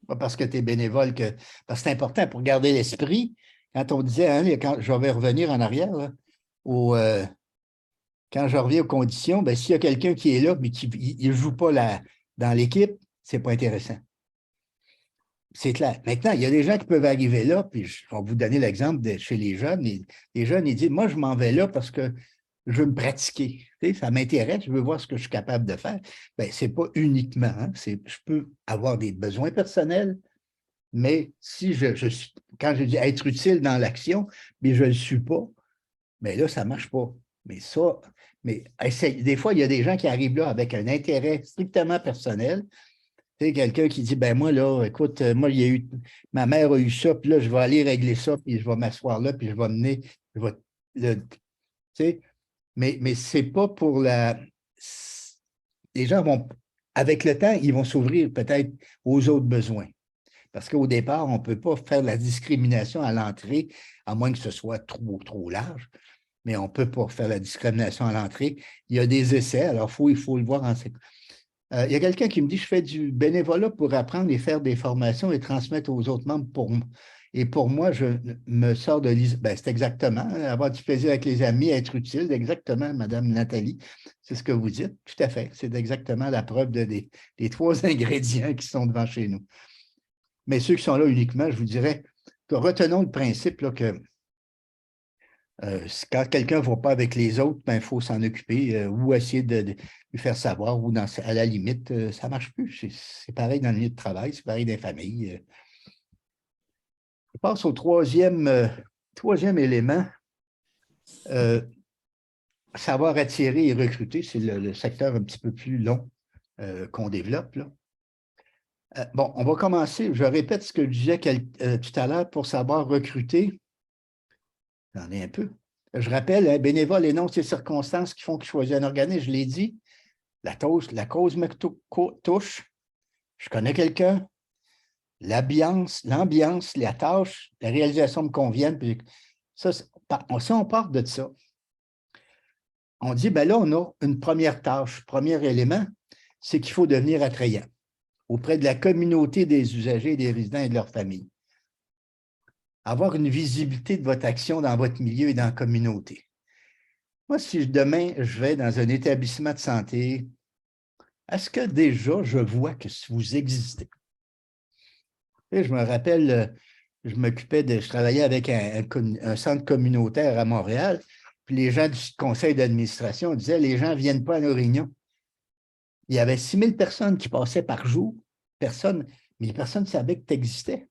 Pas parce que tu es bénévole, parce que c'est important pour garder l'esprit. Quand on disait, hein, quand je vais revenir en arrière, là, quand je reviens aux conditions, ben, s'il y a quelqu'un qui est là, mais qui ne joue pas dans l'équipe, ce n'est pas intéressant. C'est clair. Maintenant, il y a des gens qui peuvent arriver là, puis je vais vous donner l'exemple de chez les jeunes. Les jeunes, ils disent, moi, je m'en vais là parce que je veux me pratiquer. Tu sais, ça m'intéresse, je veux voir ce que je suis capable de faire. Bien, ce n'est pas uniquement. Hein, je peux avoir des besoins personnels, mais si quand je dis être utile dans l'action, mais je ne le suis pas, bien là, ça ne marche pas. Mais des fois, il y a des gens qui arrivent là avec un intérêt strictement personnel. Tu sais, quelqu'un qui dit, ben moi, là, écoute, moi, ma mère a eu ça, puis là, je vais aller régler ça, puis je vais m'asseoir là, puis je vais mener, tu sais, mais c'est pas pour les gens vont, avec le temps, ils vont s'ouvrir peut-être aux autres besoins. Parce qu'au départ, on ne peut pas faire de la discrimination à l'entrée, à moins que ce soit trop large, mais on ne peut pas faire la discrimination à l'entrée. Il y a des essais, alors il faut le voir en séquence. Il y a quelqu'un qui me dit, je fais du bénévolat pour apprendre et faire des formations et transmettre aux autres membres et pour moi, je me sors de c'est exactement, avoir du plaisir avec les amis, être utile, exactement, Madame Nathalie, c'est ce que vous dites, tout à fait. C'est exactement la preuve des 3 ingrédients qui sont devant chez nous. Mais ceux qui sont là uniquement, je vous dirais que retenons le principe là, que quand quelqu'un ne va pas avec les autres, il faut s'en occuper ou essayer de lui faire savoir ou à la limite, ça ne marche plus. C'est pareil dans le milieu de travail, c'est pareil dans les familles. Je passe au troisième élément. Savoir attirer et recruter, c'est le secteur un petit peu plus long qu'on développe. Là. Bon, on va commencer. Je répète ce que je disais tout à l'heure pour savoir recruter. J'en ai un peu. Je rappelle, un bénévole énonce les circonstances qui font qu'il choisit un organisme. Je l'ai dit, la cause me touche. Je connais quelqu'un. L'ambiance, la tâche, la réalisation me conviennent. Puis ça, si on part de ça, on dit, ben là, on a une première tâche, premier élément, c'est qu'il faut devenir attrayant auprès de la communauté des usagers, des résidents et de leurs familles. Avoir une visibilité de votre action dans votre milieu et dans la communauté. Moi, si demain, je vais dans un établissement de santé, est-ce que déjà, je vois que vous existez? Et je me rappelle, je travaillais avec un centre communautaire à Montréal, puis les gens du conseil d'administration disaient, les gens ne viennent pas à nos réunions. Il y avait 6 000 personnes qui passaient par jour, mais personne ne savait que tu existais.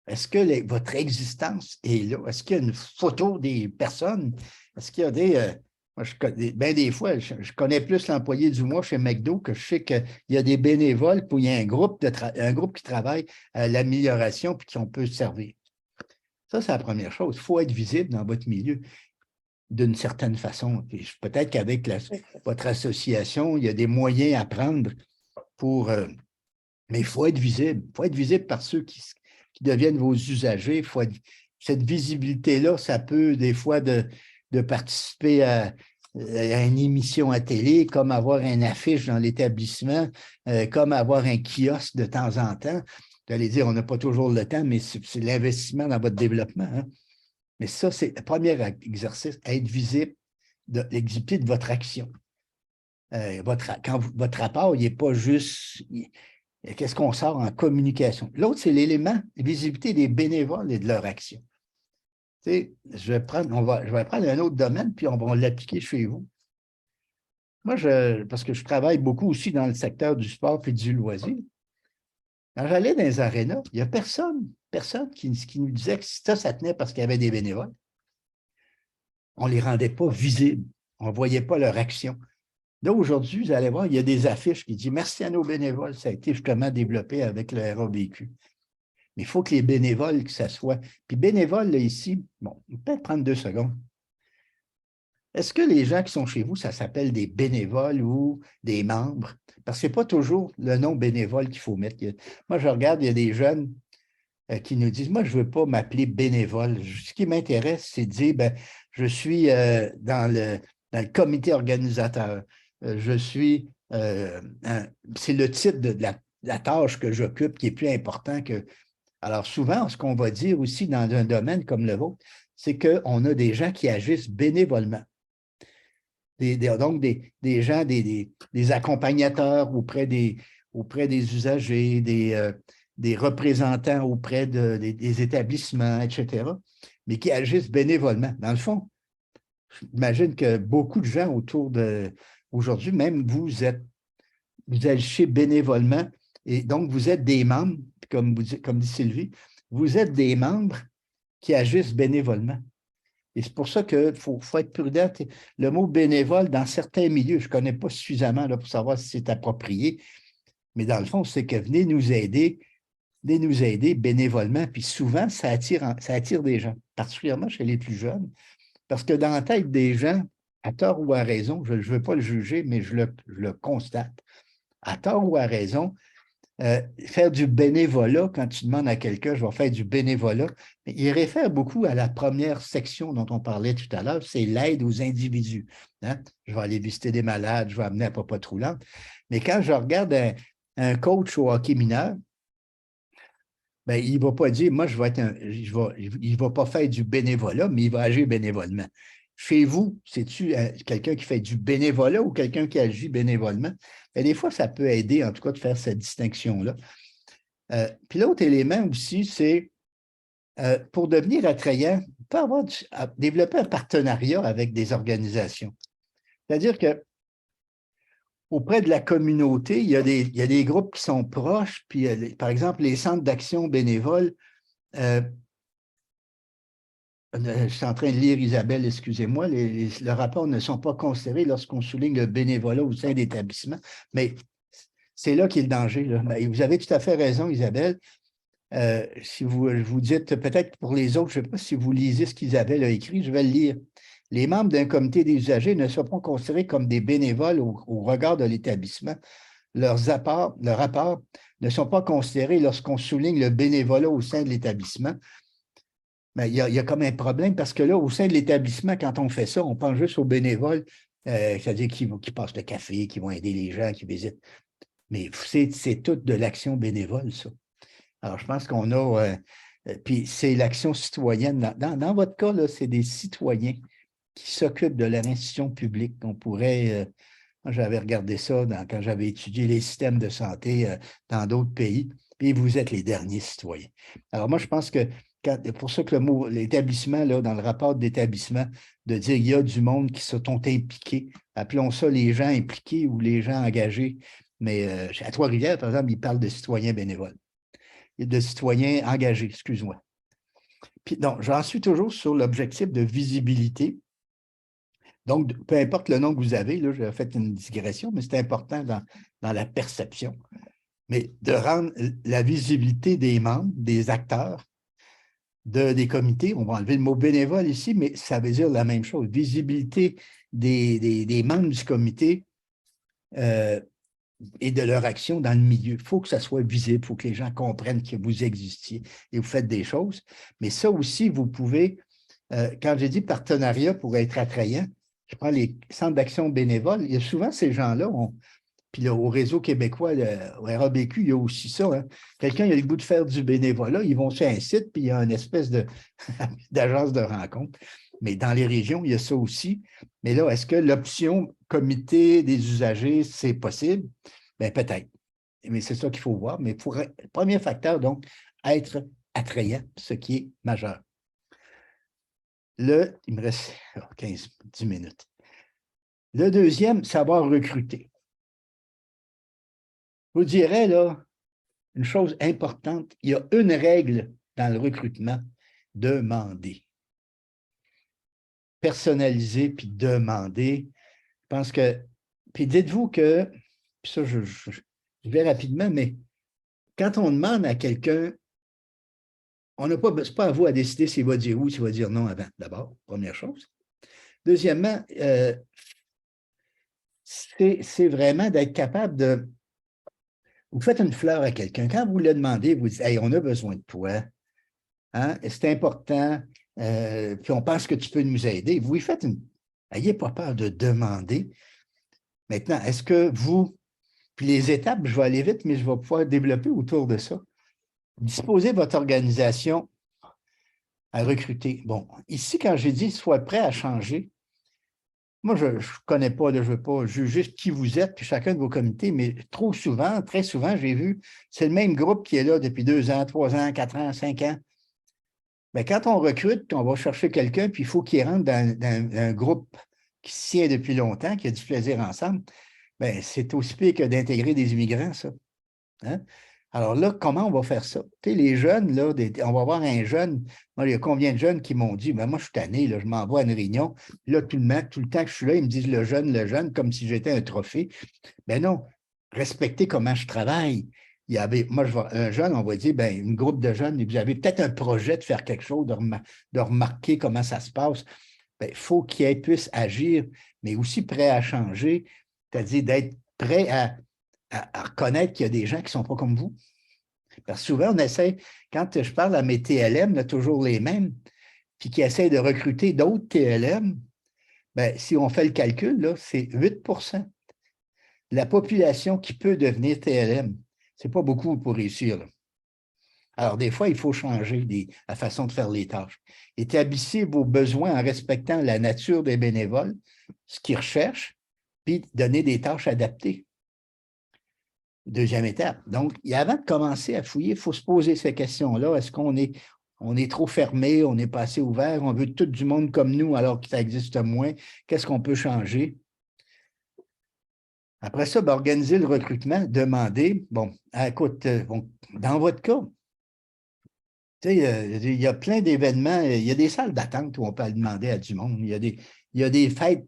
Est-ce que votre existence est là? Est-ce qu'il y a une photo des personnes? Est-ce qu'il y a des fois, je connais plus l'employé du mois chez McDo que je sais qu'il y a des bénévoles, puis il y a un groupe qui travaille à l'amélioration puis qu'on peut servir. Ça, c'est la première chose. Il faut être visible dans votre milieu d'une certaine façon. Peut-être qu'avec votre association, il y a des moyens à prendre mais il faut être visible. Il faut être visible par ceux qui deviennent vos usagers. Cette visibilité-là, ça peut des fois de participer à une émission à télé, comme avoir une affiche dans l'établissement, comme avoir un kiosque de temps en temps. Vous allez dire, on n'a pas toujours le temps, mais c'est l'investissement dans votre développement. Hein? Mais ça, c'est le premier exercice, être visible de l'exécuter de votre action. Quand votre rapport, il n'est pas juste... Qu'est-ce qu'on sort en communication? L'autre, c'est l'élément de visibilité des bénévoles et de leur action. Tu sais, je vais prendre un autre domaine, puis on va l'appliquer chez vous. Moi, parce que je travaille beaucoup aussi dans le secteur du sport et du loisir. Quand j'allais dans les arénas, il n'y a personne qui nous disait que ça tenait parce qu'il y avait des bénévoles. On ne les rendait pas visibles. On ne voyait pas leur action. Là, aujourd'hui, vous allez voir, il y a des affiches qui disent « Merci à nos bénévoles, ça a été justement développé avec le RABQ ». Mais il faut que les bénévoles, que ça soit... Puis bénévoles, là, ici, bon, peut-être prendre 2 secondes. Est-ce que les gens qui sont chez vous, ça s'appelle des bénévoles ou des membres? Parce que ce n'est pas toujours le nom bénévole qu'il faut mettre. Moi, je regarde, il y a des jeunes qui nous disent « Moi, je ne veux pas m'appeler bénévole. Ce qui m'intéresse, c'est de dire ben, je suis dans le comité organisateur. Je suis... c'est le titre de la tâche que j'occupe qui est plus important que... » Alors, souvent, ce qu'on va dire aussi dans un domaine comme le vôtre, c'est qu'on a des gens qui agissent bénévolement. Donc, des gens, des accompagnateurs auprès des usagers, des représentants auprès des établissements, etc., mais qui agissent bénévolement. Dans le fond, j'imagine que beaucoup de gens autour aujourd'hui, même vous agissez bénévolement, et donc vous êtes des membres, comme dit Sylvie, vous êtes des membres qui agissent bénévolement. Et c'est pour ça qu'il faut être prudent. Le mot bénévole, dans certains milieux, je ne connais pas suffisamment là, pour savoir si c'est approprié, Mais dans le fond, c'est que venez nous aider bénévolement. Puis souvent, ça attire des gens, particulièrement chez les plus jeunes. Parce que dans la tête des gens, à tort ou à raison, je ne veux pas le juger, mais je le constate, à tort ou à raison, faire du bénévolat, quand tu demandes à quelqu'un, je vais faire du bénévolat, il réfère beaucoup à la première section dont on parlait tout à l'heure, c'est l'aide aux individus. Hein? Je vais aller visiter des malades, je vais amener à papa troulante. Mais quand je regarde un coach au hockey mineur, ben, il ne va pas dire, moi, il ne va pas faire du bénévolat, mais il va agir bénévolement. Chez vous, c'est-tu quelqu'un qui fait du bénévolat ou quelqu'un qui agit bénévolement? Et des fois, ça peut aider, en tout cas, de faire cette distinction-là. Puis l'autre élément aussi, c'est pour devenir attrayant, on peut développer un partenariat avec des organisations. C'est-à-dire que auprès de la communauté, il y a des groupes qui sont proches, puis par exemple, les centres d'action bénévoles. Je suis en train de lire, Isabelle, excusez-moi, le rapport ne sont pas considérés lorsqu'on souligne le bénévolat au sein d'établissements, mais c'est là qu'est le danger. Là. Vous avez tout à fait raison, Isabelle. Si vous dites, peut-être pour les autres, je ne sais pas si vous lisez ce qu'Isabelle a écrit, je vais le lire. Les membres d'un comité des usagers ne sont pas considérés comme des bénévoles au regard de l'établissement. Leurs rapports ne sont pas considérés lorsqu'on souligne le bénévolat au sein de l'établissement. Mais il y a comme un problème parce que là, au sein de l'établissement, quand on fait ça, on pense juste aux bénévoles, c'est-à-dire qui passent le café, qui vont aider les gens, qui visitent. Mais c'est toute de l'action bénévole, ça. Alors, je pense qu'on a... puis c'est l'action citoyenne. Dans votre cas, là, c'est des citoyens qui s'occupent de leur institution publique. On pourrait... moi, j'avais regardé ça quand j'avais étudié les systèmes de santé dans d'autres pays, et vous êtes les derniers citoyens. Alors, moi, je pense que pour ça que le mot, l'établissement, là, dans le rapport d'établissement, de dire qu'il y a du monde qui se sont impliqués, appelons ça les gens impliqués ou les gens engagés. Mais à Trois-Rivières, par exemple, ils parlent de citoyens bénévoles. De citoyens engagés, excuse-moi. Puis, donc, j'en suis toujours sur l'objectif de visibilité. Donc, peu importe le nom que vous avez, là, j'ai fait une digression, mais c'est important dans la perception. Mais de rendre la visibilité des membres, des acteurs, des comités, on va enlever le mot bénévole ici, mais ça veut dire la même chose. Visibilité des membres du comité et de leur action dans le milieu. Il faut que ça soit visible, il faut que les gens comprennent que vous existiez et vous faites des choses. Mais ça aussi, vous pouvez, quand j'ai dit partenariat pour être attrayant, je prends les centres d'action bénévoles, il y a souvent ces gens-là, puis là, au réseau québécois, au RABQ, il y a aussi ça. Hein. Quelqu'un a le goût de faire du bénévolat, ils vont sur un site, puis il y a une espèce d'agence de rencontre. Mais dans les régions, il y a ça aussi. Mais là, est-ce que l'option comité des usagers, c'est possible? Bien, peut-être. Mais c'est ça qu'il faut voir. Mais le premier facteur, donc, être attrayant, ce qui est majeur. Il me reste 10 minutes. Le deuxième, savoir recruter. Je vous dirais, là, une chose importante, il y a une règle dans le recrutement, demander. Personnaliser puis demander. Je pense que, puis dites-vous que, puis ça, je vais rapidement, mais quand on demande à quelqu'un, on n'a pas, c'est pas à vous à décider s'il va dire oui, s'il va dire non avant, d'abord, première chose. Deuxièmement, c'est vraiment d'être capable de... Vous faites une fleur à quelqu'un. Quand vous le demandez, vous dites « Hey, on a besoin de toi. Hein? C'est important. Puis on pense que tu peux nous aider. » Vous lui faites une... N'ayez pas peur de demander. Maintenant, est-ce que vous... Puis les étapes, je vais aller vite, mais je vais pouvoir développer autour de ça. Disposez votre organisation à recruter. Bon, ici, quand j'ai dit « Sois prêt à changer », moi, je ne connais pas, je ne veux pas juger qui vous êtes, puis chacun de vos comités, mais trop souvent, très souvent, j'ai vu, c'est le même groupe qui est là depuis 2 ans, 3 ans, 4 ans, 5 ans. Bien, quand on recrute, on va chercher quelqu'un, puis il faut qu'il rentre dans un groupe qui se tient depuis longtemps, qui a du plaisir ensemble. Bien, c'est aussi pire que d'intégrer des immigrants, ça. Hein? Alors là, comment on va faire ça? Tu sais, les jeunes, là, on va avoir un jeune. Moi, il y a combien de jeunes qui m'ont dit, ben, moi, je suis tanné, là, je m'envoie à une réunion. Là, tout le temps que je suis là, ils me disent le jeune, comme si j'étais un trophée. Ben non, respecter comment je travaille. Il y avait, moi, un jeune, on va dire, ben, une groupe de jeunes, vous avez peut-être un projet de faire quelque chose, de remarquer comment ça se passe. Il faut qu'ils puissent agir, mais aussi prêts à changer, c'est-à-dire d'être prêts à reconnaître qu'il y a des gens qui ne sont pas comme vous. Parce que souvent, on essaie, quand je parle à mes TLM, là, toujours les mêmes, puis qui essaient de recruter d'autres TLM, ben, si on fait le calcul, c'est 8 de la population qui peut devenir TLM. Ce n'est pas beaucoup pour réussir. Là. Alors, des fois, il faut changer la façon de faire les tâches. Établissez vos besoins en respectant la nature des bénévoles, ce qu'ils recherchent, puis donner des tâches adaptées. Deuxième étape. Donc, avant de commencer à fouiller, il faut se poser ces questions-là. Est-ce qu'on est trop fermé, on n'est pas assez ouvert, on veut tout du monde comme nous alors que ça existe moins? Qu'est-ce qu'on peut changer? Après ça, ben, organiser le recrutement, demander, bon, écoute, dans votre cas, tu sais, il y a plein d'événements, il y a des salles d'attente où on peut aller demander à du monde. Il y a des fêtes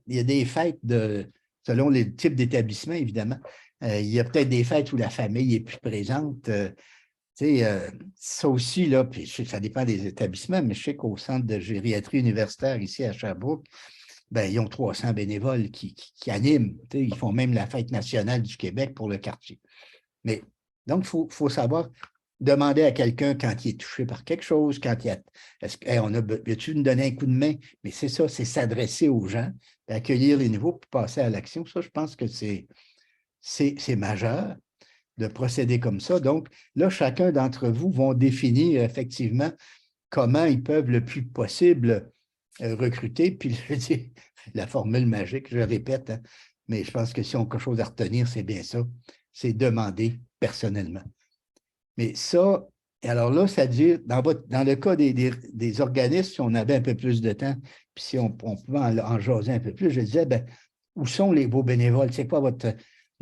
selon les types d'établissements, évidemment. Il y a peut-être des fêtes où la famille est plus présente. Ça aussi, là, puis ça dépend des établissements, mais je sais qu'au centre de gériatrie universitaire ici à Sherbrooke, ben, ils ont 300 bénévoles qui animent. Ils font même la fête nationale du Québec pour le quartier. Mais donc, il faut savoir demander à quelqu'un quand il est touché par quelque chose, quand il y a. Veux-tu nous donner un coup de main? Mais c'est ça, c'est s'adresser aux gens, accueillir les nouveaux, puis passer à l'action. Ça, je pense que c'est majeur de procéder comme ça. Donc, là, chacun d'entre vous vont définir effectivement comment ils peuvent le plus possible recruter. Puis, je dis, la formule magique, je répète, hein, mais je pense que si on a quelque chose à retenir, c'est bien ça, c'est demander personnellement. Mais ça, alors là, c'est-à-dire, dans le cas des organismes, si on avait un peu plus de temps, puis si on pouvait en jaser un peu plus, je disais, ben, où sont vos bénévoles? C'est quoi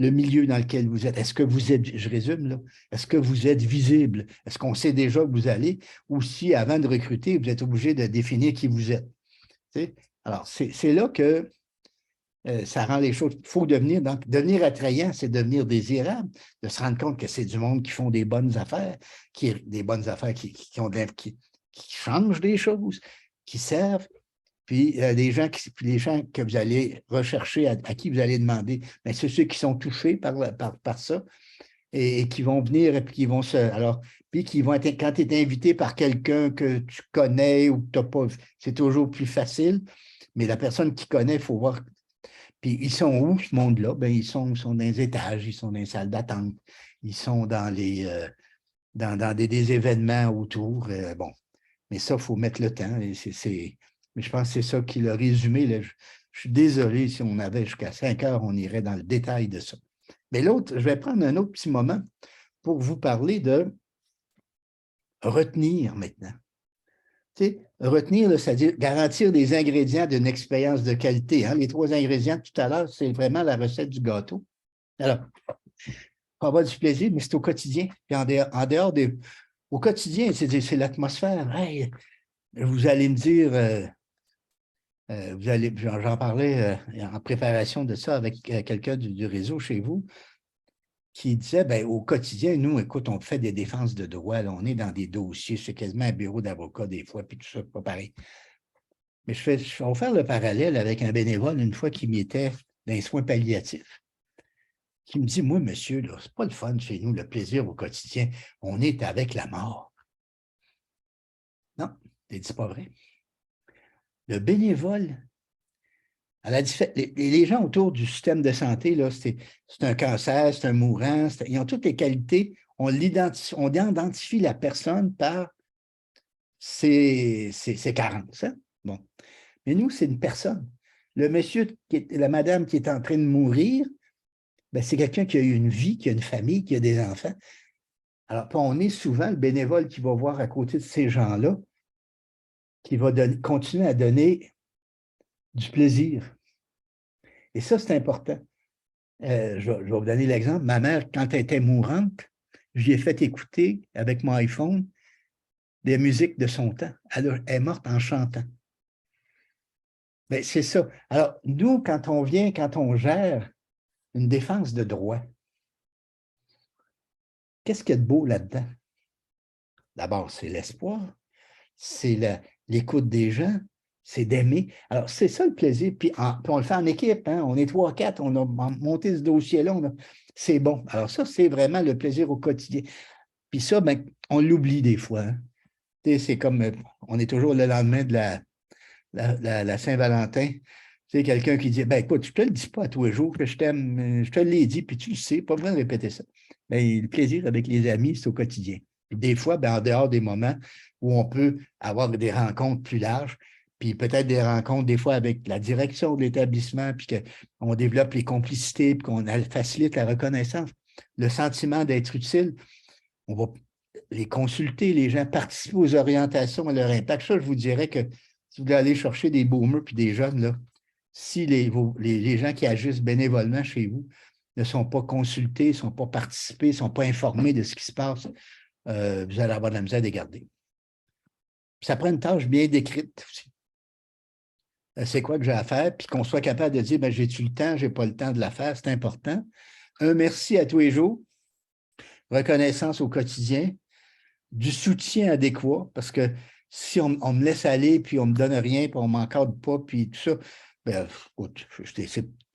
le milieu dans lequel vous êtes? Est-ce que vous êtes, je résume là, est-ce que vous êtes visible? Est-ce qu'on sait déjà que vous allez? Ou si, avant de recruter, vous êtes obligé de définir qui vous êtes? T'sais? Alors, c'est là que ça rend les choses. Il faut devenir attrayant, c'est devenir désirable, de se rendre compte que c'est du monde qui font des bonnes affaires, qui changent des choses, qui servent. Puis les gens que vous allez rechercher, à qui vous allez demander, bien, c'est ceux qui sont touchés par ça et qui vont venir et puis qui vont puis qui vont être, quand tu es invité par quelqu'un que tu connais ou que tu n'as pas, c'est toujours plus facile. Mais la personne qui connaît, il faut voir. Puis ils sont où, ce monde-là? Bien, ils sont dans les étages, ils sont dans les salles d'attente, ils sont dans dans des événements autour. Bon, mais ça, il faut mettre le temps. Mais je pense que c'est ça qui l'a résumé. Là. Je suis désolé, si on avait jusqu'à 5 heures, on irait dans le détail de ça. Mais l'autre, je vais prendre un autre petit moment pour vous parler de retenir maintenant. Tu sais, retenir, c'est-à-dire garantir des ingrédients d'une expérience de qualité. Hein? Les 3 ingrédients tout à l'heure, c'est vraiment la recette du gâteau. Alors, on va avoir du plaisir, mais c'est au quotidien. Puis en dehors au quotidien, c'est l'atmosphère. Hey, vous allez me dire, j'en parlais en préparation de ça avec quelqu'un du réseau chez vous, qui disait, bien, au quotidien, nous, écoute, on fait des défenses de droit, là, on est dans des dossiers, c'est quasiment un bureau d'avocat des fois, puis tout ça, pas pareil. Mais je vais faire le parallèle avec un bénévole, une fois qui m'y était dans les soins palliatifs, qui me dit, moi, monsieur, là, c'est pas le fun chez nous, le plaisir au quotidien, on est avec la mort. Non, c'est pas vrai. Le bénévole, les gens autour du système de santé, là, c'est un cancer, c'est un mourant, ils ont toutes les qualités. On identifie la personne par ses carences. Hein? Bon. Mais nous, c'est une personne. Le monsieur, la madame qui est en train de mourir, ben, c'est quelqu'un qui a eu une vie, qui a une famille, qui a des enfants. Alors, on est souvent le bénévole qui va voir à côté de ces gens-là, qui va continuer à donner du plaisir. Et ça, c'est important. Je vais vous donner l'exemple. Ma mère, quand elle était mourante, j'y ai fait écouter avec mon iPhone des musiques de son temps. Elle est morte en chantant. Mais c'est ça. Alors, nous, quand on gère une défense de droit, qu'est-ce qu'il y a de beau là-dedans? D'abord, c'est l'espoir, c'est l'écoute des gens, c'est d'aimer. Alors, c'est ça le plaisir. Puis on le fait en équipe, hein? On est 3-4, on a monté ce dossier-là, c'est bon. Alors, ça, c'est vraiment le plaisir au quotidien. Puis ça, ben, on l'oublie des fois. Hein? C'est comme, on est toujours le lendemain de la Saint-Valentin. C'est quelqu'un qui dit, ben écoute, je ne te le dis pas à tous les jours que je t'aime, je te l'ai dit, puis tu le sais, pas besoin de répéter ça. Mais le plaisir avec les amis, c'est au quotidien. Puis des fois, ben, en dehors des moments où on peut avoir des rencontres plus larges, puis peut-être des rencontres des fois avec la direction de l'établissement, puis qu'on développe les complicités, puis qu'on facilite la reconnaissance, le sentiment d'être utile, on va les consulter, les gens participer aux orientations et leur impact. Ça, je vous dirais que si vous voulez aller chercher des boomers puis des jeunes, là, si les gens qui agissent bénévolement chez vous ne sont pas consultés, ne sont pas participés, ne sont pas informés de ce qui se passe, vous allez avoir de la misère à les garder. Ça prend une tâche bien décrite aussi. C'est quoi que j'ai à faire, puis qu'on soit capable de dire, ben, j'ai-tu le temps, je n'ai pas le temps de la faire, c'est important. Un merci à tous les jours, reconnaissance au quotidien, du soutien adéquat, parce que si on me laisse aller, puis on ne me donne rien, puis on ne m'encadre pas, puis tout ça, bien,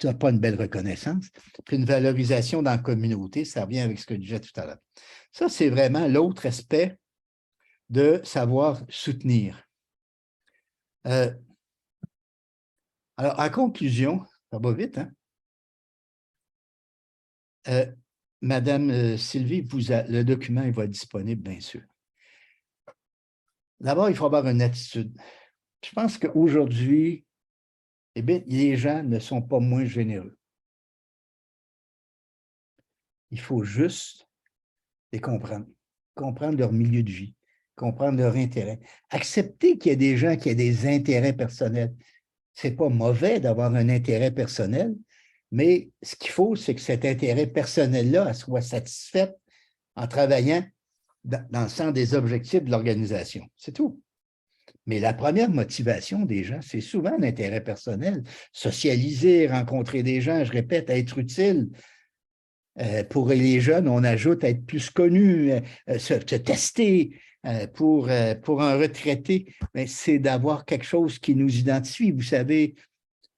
c'est pas une belle reconnaissance. Puis une valorisation dans la communauté, ça revient avec ce que je disais tout à l'heure. Ça, c'est vraiment l'autre aspect de savoir soutenir. Alors, en conclusion, ça va vite, hein? Madame Sylvie, le document il va être disponible, bien sûr. D'abord, il faut avoir une attitude. Je pense qu'aujourd'hui, eh bien, les gens ne sont pas moins généreux. Il faut juste les comprendre leur milieu de vie, comprendre leur intérêt. Accepter qu'il y ait des gens qui aient des intérêts personnels. Ce n'est pas mauvais d'avoir un intérêt personnel, mais ce qu'il faut, c'est que cet intérêt personnel-là soit satisfait en travaillant dans le sens des objectifs de l'organisation. C'est tout. Mais la première motivation des gens, c'est souvent l'intérêt personnel. Socialiser, rencontrer des gens, je répète, être utile. Pour les jeunes, on ajoute être plus connu, se tester. Pour un retraité, c'est d'avoir quelque chose qui nous identifie. Vous savez,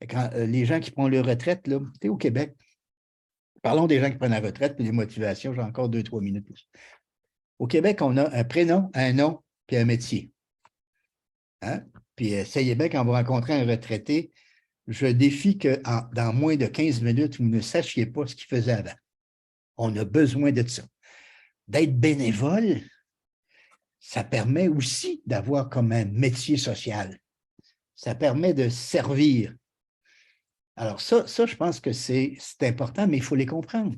quand, les gens qui prennent leur retraite, là, au Québec, parlons des gens qui prennent la retraite, puis les motivations, j'ai encore 2-3 minutes plus. Au Québec, on a un prénom, un nom, puis un métier. Hein? Puis essayez bien, quand vous rencontrez un retraité, je défie que dans moins de 15 minutes, vous ne sachiez pas ce qu'il faisait avant. On a besoin de ça. D'être bénévole, ça permet aussi d'avoir comme un métier social. Ça permet de servir. Alors ça je pense que c'est important, mais il faut les comprendre.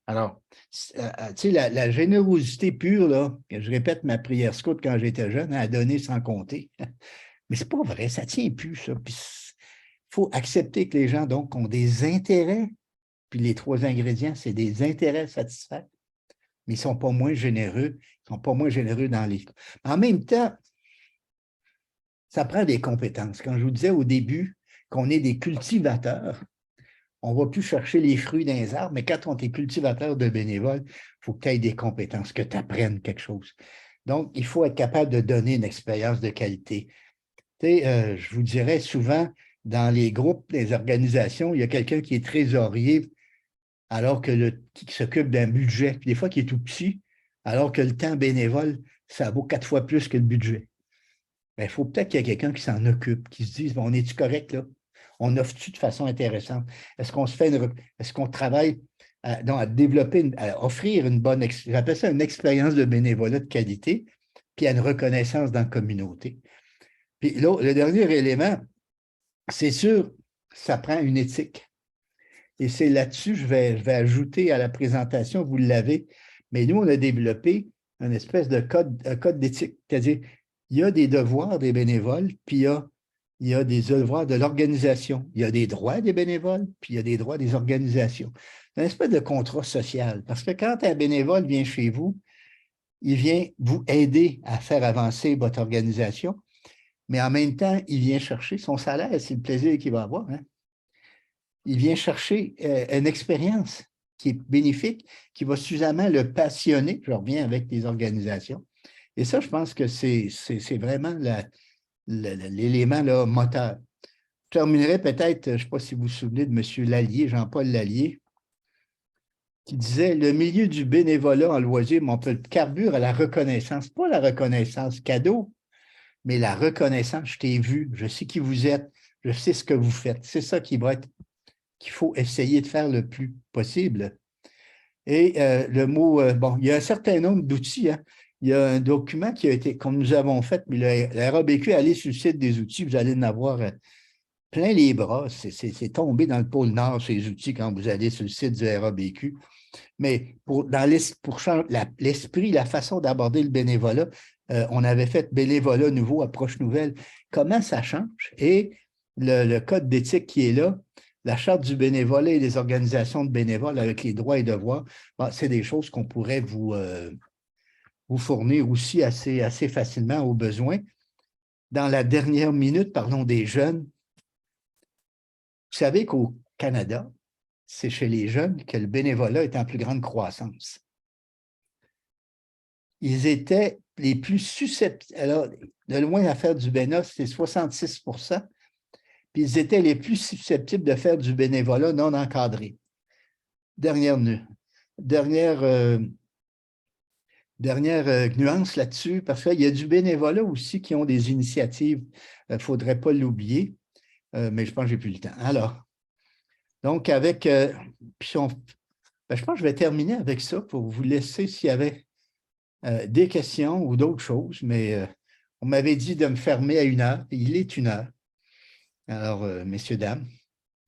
Alors, tu sais, la générosité pure, là, que je répète ma prière scout quand j'étais jeune, à donner sans compter. Mais c'est pas vrai, ça tient plus, ça. Puis il faut accepter que les gens, donc, ont des intérêts. Puis les 3 ingrédients, c'est des intérêts satisfaits. Mais ils ne sont pas moins généreux. Ils ne sont pas moins généreux dans les... En même temps, ça prend des compétences. Quand je vous disais au début qu'on est des cultivateurs, on ne va plus chercher les fruits dans les arbres, mais quand on est cultivateur de bénévoles, il faut que tu aies des compétences, que tu apprennes quelque chose. Donc, il faut être capable de donner une expérience de qualité. Tu sais, je vous dirais souvent, dans les groupes, les organisations, il y a quelqu'un qui est trésorier alors que qui s'occupe d'un budget, puis des fois qui est tout petit, alors que le temps bénévole, ça vaut 4 fois plus que le budget. Il faut peut-être qu'il y ait quelqu'un qui s'en occupe, qui se dise, bon, on est-tu correct là? On offre-tu de façon intéressante? Est-ce qu'on travaille à développer, à offrir une bonne, j'appelle ça une expérience de bénévolat de qualité, puis à une reconnaissance dans la communauté. Puis là, le dernier élément, c'est sûr, ça prend une éthique. Et c'est là-dessus, je vais ajouter à la présentation, vous l'avez, mais nous, on a développé une espèce de code d'éthique. C'est-à-dire, il y a des devoirs des bénévoles, puis il y a des devoirs de l'organisation. Il y a des droits des bénévoles, puis il y a des droits des organisations. C'est une espèce de contrat social. Parce que quand un bénévole vient chez vous, il vient vous aider à faire avancer votre organisation, mais en même temps, il vient chercher son salaire, c'est le plaisir qu'il va avoir. Hein? Il vient chercher une expérience. qui est bénéfique, qui va suffisamment le passionner. Je reviens avec les organisations. Et ça, je pense que c'est vraiment l'élément là, moteur. Je terminerai peut-être, je ne sais pas si vous vous souvenez de M. Lallier, Jean-Paul Lallier, qui disait « Le milieu du bénévolat en loisir, on peut le carbure à la reconnaissance. » Pas la reconnaissance cadeau, mais la reconnaissance. Je t'ai vu, je sais qui vous êtes, je sais ce que vous faites. C'est ça qu'il faut essayer de faire le plus possible. Et le mot, bon, il y a un certain nombre d'outils. Hein. Il y a un document qui a été, comme nous avons fait, mais la RABQ, allez sur le site des outils, vous allez en avoir plein les bras. C'est tombé dans le pôle Nord, ces outils, quand vous allez sur le site du RABQ. Mais pour l'esprit, la façon d'aborder le bénévolat, on avait fait bénévolat nouveau, approche nouvelle. Comment ça change? Et le code d'éthique qui est là, la charte du bénévolat et des organisations de bénévoles avec les droits et devoirs, c'est des choses qu'on pourrait vous fournir aussi assez facilement aux besoins. Dans la dernière minute, parlons des jeunes. Vous savez qu'au Canada, c'est chez les jeunes que le bénévolat est en plus grande croissance. Ils étaient les plus susceptibles. Alors, de loin à faire du bénévolat, c'est 66 %. Puis ils étaient les plus susceptibles de faire du bénévolat non encadré. Dernière nuance là-dessus, parce qu'il y a du bénévolat aussi qui ont des initiatives. Il ne faudrait pas l'oublier, mais je pense que je n'ai plus le temps. Alors, donc, avec. Je pense que je vais terminer avec ça pour vous laisser s'il y avait des questions ou d'autres choses, mais on m'avait dit de me fermer à 1 heure, et il est 1 heure. Alors, messieurs, dames.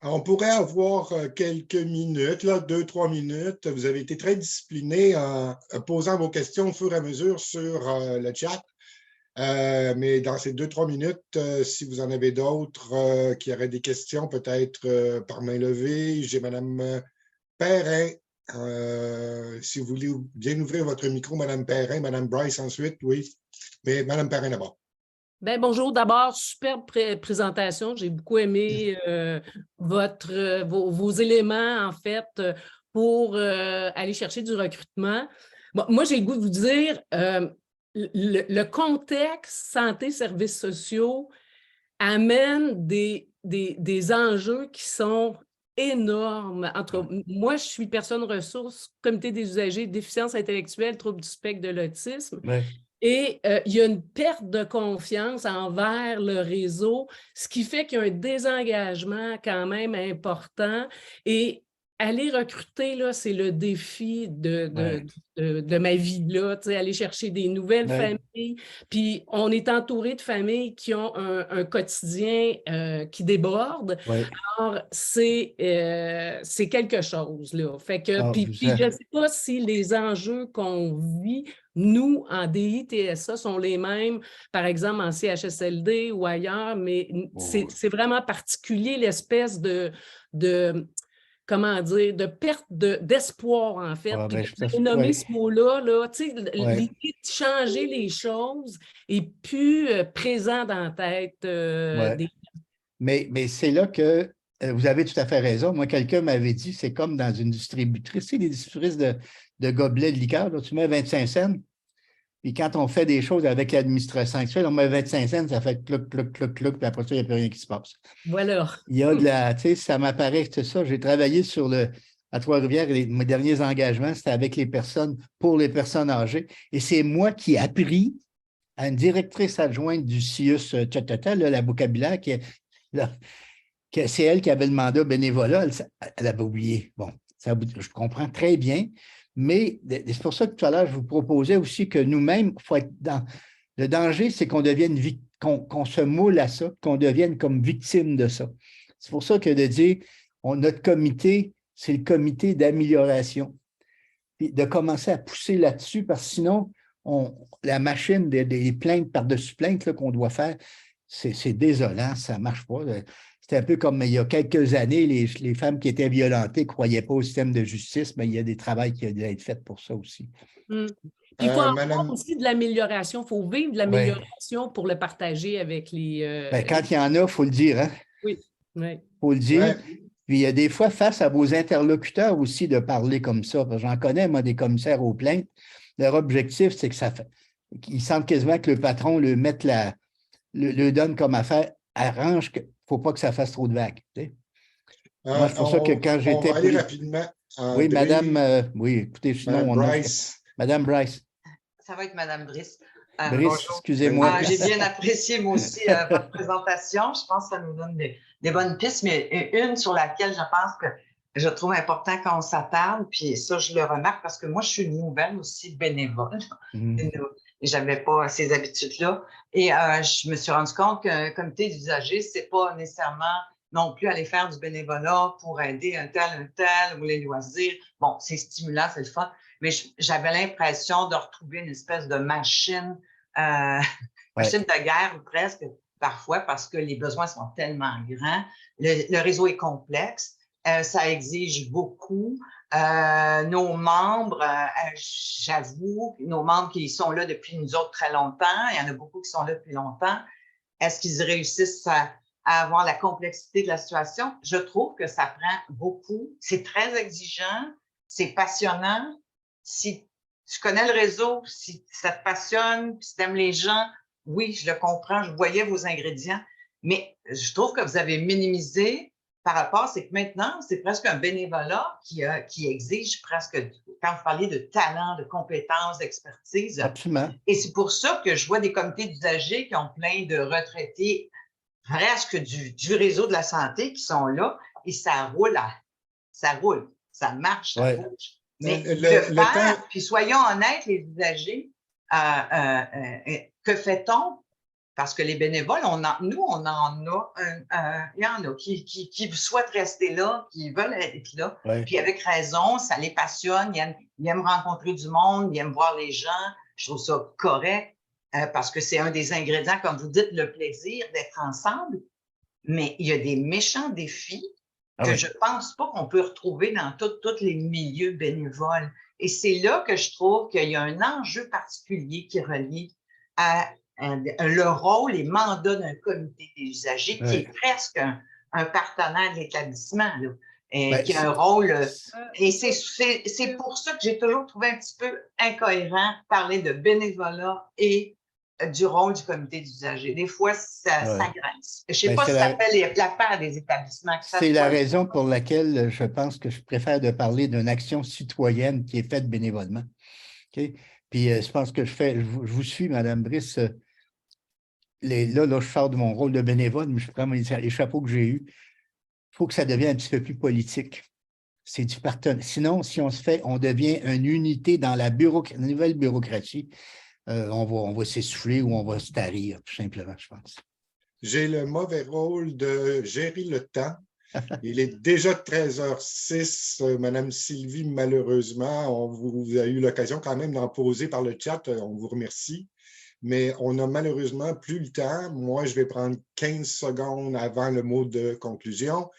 On pourrait avoir quelques minutes, là, 2-3 minutes. Vous avez été très discipliné en posant vos questions au fur et à mesure sur le chat. Mais dans ces 2-3 minutes, si vous en avez d'autres qui auraient des questions, peut-être par main levée, j'ai Mme Perrin. Si vous voulez bien ouvrir votre micro, Mme Perrin, Mme Bryce ensuite, oui. Mais Mme Perrin d'abord. Ben, bonjour, d'abord, superbe présentation. J'ai beaucoup aimé vos éléments, en fait, pour aller chercher du recrutement. Bon, moi, j'ai le goût de vous dire, le contexte santé, services sociaux amène des enjeux qui sont énormes. Moi, je suis personne ressource, comité des usagers, déficience intellectuelle, trouble du spectre de l'autisme. Ouais. Et il y a une perte de confiance envers le réseau, ce qui fait qu'il y a un désengagement quand même important. Et aller recruter, là, c'est le défi de ma vie, là, aller chercher des nouvelles familles. Puis on est entouré de familles qui ont un quotidien qui déborde. Ouais. Alors, c'est quelque chose, là. Fait que, puis je ne sais pas si les enjeux qu'on vit, nous, en DI-TSA, sont les mêmes, par exemple, en CHSLD ou ailleurs, mais c'est vraiment particulier, l'espèce de comment dire, de perte d'espoir, en fait. J'ai nommé ce mot-là, là, l'idée de changer les choses est plus présent dans la tête des gens. Mais c'est là que vous avez tout à fait raison. Moi, quelqu'un m'avait dit, c'est comme dans une distributrice, tu sais, les distributrices de gobelets de liqueur, là, tu mets 25 cents, puis quand on fait des choses avec l'administration actuelle, on met 25 cents, ça fait clouc, clouc, clouc, clouc, puis après ça, il n'y a plus rien qui se passe. Voilà. Il y a de la, tu sais, ça m'apparaît, c'est ça, j'ai travaillé à Trois-Rivières, mes derniers engagements, c'était avec les personnes, pour les personnes âgées, et c'est moi qui ai appris à une directrice adjointe du CIUS, la vocabulaire, c'est elle qui avait le mandat bénévolat, elle avait oublié. Bon, je comprends très bien, mais c'est pour ça que tout à l'heure, je vous proposais aussi que nous-mêmes, il faut être dans. Le danger, c'est qu'on devienne qu'on se moule à ça, qu'on devienne comme victime de ça. C'est pour ça que de dire, notre comité, c'est le comité d'amélioration. Puis de commencer à pousser là-dessus, parce que sinon, la machine des plaintes par-dessus plaintes qu'on doit faire, c'est désolant, ça ne marche pas. C'était un peu comme il y a quelques années, les femmes qui étaient violentées ne croyaient pas au système de justice, mais il y a des travaux qui doivent être faits pour ça aussi. Il faut avoir aussi de l'amélioration. Il faut vivre de l'amélioration pour le partager avec les… Quand il y en a, il faut le dire. Hein? Oui. Il faut le dire. Puis il y a des fois, face à vos interlocuteurs aussi, de parler comme ça. J'en connais, moi, des commissaires aux plaintes. Leur objectif, c'est que qu'ils sentent quasiment que le patron le donne comme affaire, arrange qu'il ne faut pas que ça fasse trop de vagues. Tu sais. Moi, c'est pour ça que quand On j'étais... va aller rapidement. Oui, André, madame, oui, écoutez, sinon, Madame Bryce. Madame Bryce. Ça va être Madame Brice. Brice, Bonjour. excusez-moi. J'ai bien apprécié, moi aussi, votre présentation. Je pense que ça nous donne des bonnes pistes, mais une sur laquelle je pense que je trouve important quand on s'attarde, puis ça, je le remarque parce que moi, je suis une nouvelle aussi bénévole. Je n'avais pas ces habitudes-là. Et je me suis rendu compte qu'un comité d'usagers, ce n'est pas nécessairement non plus aller faire du bénévolat pour aider un tel, ou les loisirs. Bon, c'est stimulant, c'est le fun. Mais j'avais l'impression de retrouver une espèce de machine de guerre presque, parfois, parce que les besoins sont tellement grands. Le réseau est complexe. Ça exige beaucoup. Nos membres, j'avoue, nos membres qui sont là depuis nous autres très longtemps, il y en a beaucoup qui sont là depuis longtemps. Est-ce qu'ils réussissent à avoir la complexité de la situation? Je trouve que ça prend beaucoup. C'est très exigeant, c'est passionnant. Si tu connais le réseau, si ça te passionne, si tu aimes les gens, oui, je le comprends, je voyais vos ingrédients, mais je trouve que vous avez minimisé par rapport, c'est que maintenant, c'est presque un bénévolat qui exige presque, quand vous parlez de talent, de compétences, d'expertise. Absolument. Et c'est pour ça que je vois des comités d'usagers qui ont plein de retraités presque du réseau de la santé qui sont là et ça roule, ça marche, ça bouge. Mais puis soyons honnêtes, les usagers, que fait-on? Parce que les bénévoles, il y en a qui souhaitent rester là, qui veulent être là. Ouais. Puis avec raison, ça les passionne, ils aiment rencontrer du monde, ils aiment voir les gens. Je trouve ça correct parce que c'est un des ingrédients, comme vous dites, le plaisir d'être ensemble. Mais il y a des méchants défis que je ne pense pas qu'on peut retrouver dans tous les milieux bénévoles. Et c'est là que je trouve qu'il y a un enjeu particulier qui est relié à le rôle et mandat d'un comité des usagers qui est presque un partenaire de l'établissement, qui a un rôle. Et c'est pour ça que j'ai toujours trouvé un petit peu incohérent parler de bénévolat et du rôle du comité d'usagers. Des fois, ça grince. Je ne sais pas si ça fait la part des établissements. C'est la raison pour laquelle je pense que je préfère de parler d'une action citoyenne qui est faite bénévolement. Okay? Puis je pense que je vous suis, Mme Brice. Là, je sors de mon rôle de bénévole, mais je prends les chapeaux que j'ai eus. Il faut que ça devienne un petit peu plus politique. C'est du partenariat. Sinon, si on devient une unité dans la nouvelle bureaucratie, on va s'essouffler ou on va se tarir, tout simplement, je pense. J'ai le mauvais rôle de gérer le temps. Il est déjà 13h06. Madame Sylvie, malheureusement, on vous a eu l'occasion quand même d'en poser par le chat. On vous remercie. Mais on n'a malheureusement plus le temps. Moi, je vais prendre 15 secondes avant le mot de conclusion.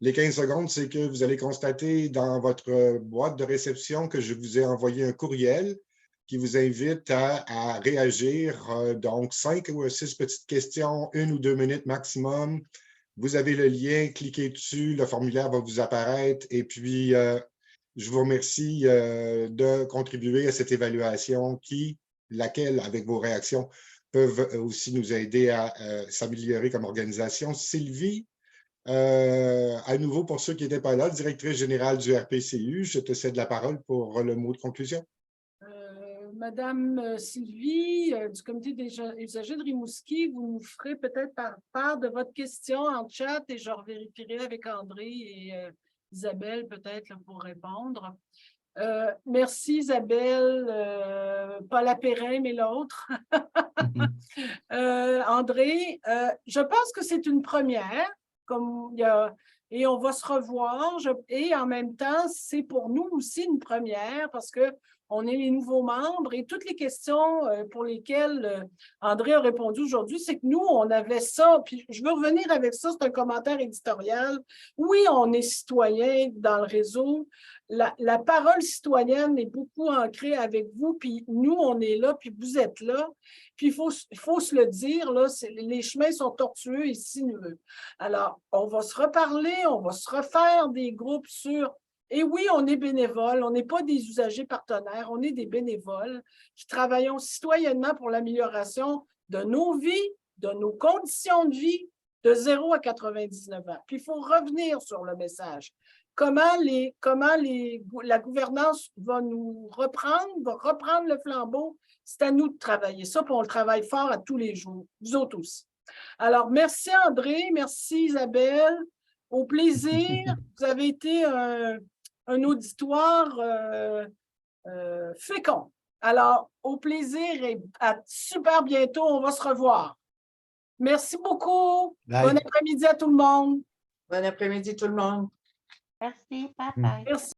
Les 15 secondes, c'est que vous allez constater dans votre boîte de réception que je vous ai envoyé un courriel qui vous invite à réagir. Donc, 5 ou 6 petites questions, 1 ou 2 minutes maximum. Vous avez le lien, cliquez dessus, le formulaire va vous apparaître. Et puis, je vous remercie de contribuer à cette évaluation laquelle, avec vos réactions, peuvent aussi nous aider à s'améliorer comme organisation. Sylvie, à nouveau, pour ceux qui n'étaient pas là, directrice générale du RPCU, je te cède la parole pour le mot de conclusion. Madame Sylvie, du comité des usagers de Rimouski, vous nous ferez peut-être part de votre question en chat et je revérifierai avec André et Isabelle peut-être pour répondre. Merci Isabelle, pas la Perrin, mais l'autre. André, je pense que c'est une première, et on va se revoir. Et en même temps, c'est pour nous aussi une première parce que On est les nouveaux membres et toutes les questions pour lesquelles André a répondu aujourd'hui, c'est que nous, on avait ça. Puis je veux revenir avec ça, c'est un commentaire éditorial. Oui, on est citoyen dans le réseau. La parole citoyenne est beaucoup ancrée avec vous, puis nous, on est là, puis vous êtes là. Puis il faut se le dire, là, les chemins sont tortueux et sinueux. Alors, on va se reparler, on va se refaire des groupes sur... Et oui, on est bénévoles, on n'est pas des usagers partenaires, on est des bénévoles qui travaillons citoyennement pour l'amélioration de nos vies, de nos conditions de vie, de 0 à 99 ans. Puis il faut revenir sur le message. Comment la gouvernance va nous reprendre le flambeau, c'est à nous de travailler ça, puis on le travaille fort à tous les jours, vous autres aussi. Alors, merci André, merci Isabelle, au plaisir. Vous avez été un auditoire fécond. Alors, au plaisir et à super bientôt, on va se revoir. Merci beaucoup. Bye. Bon après-midi à tout le monde. Bon après-midi tout le monde. Merci, bye bye. Merci.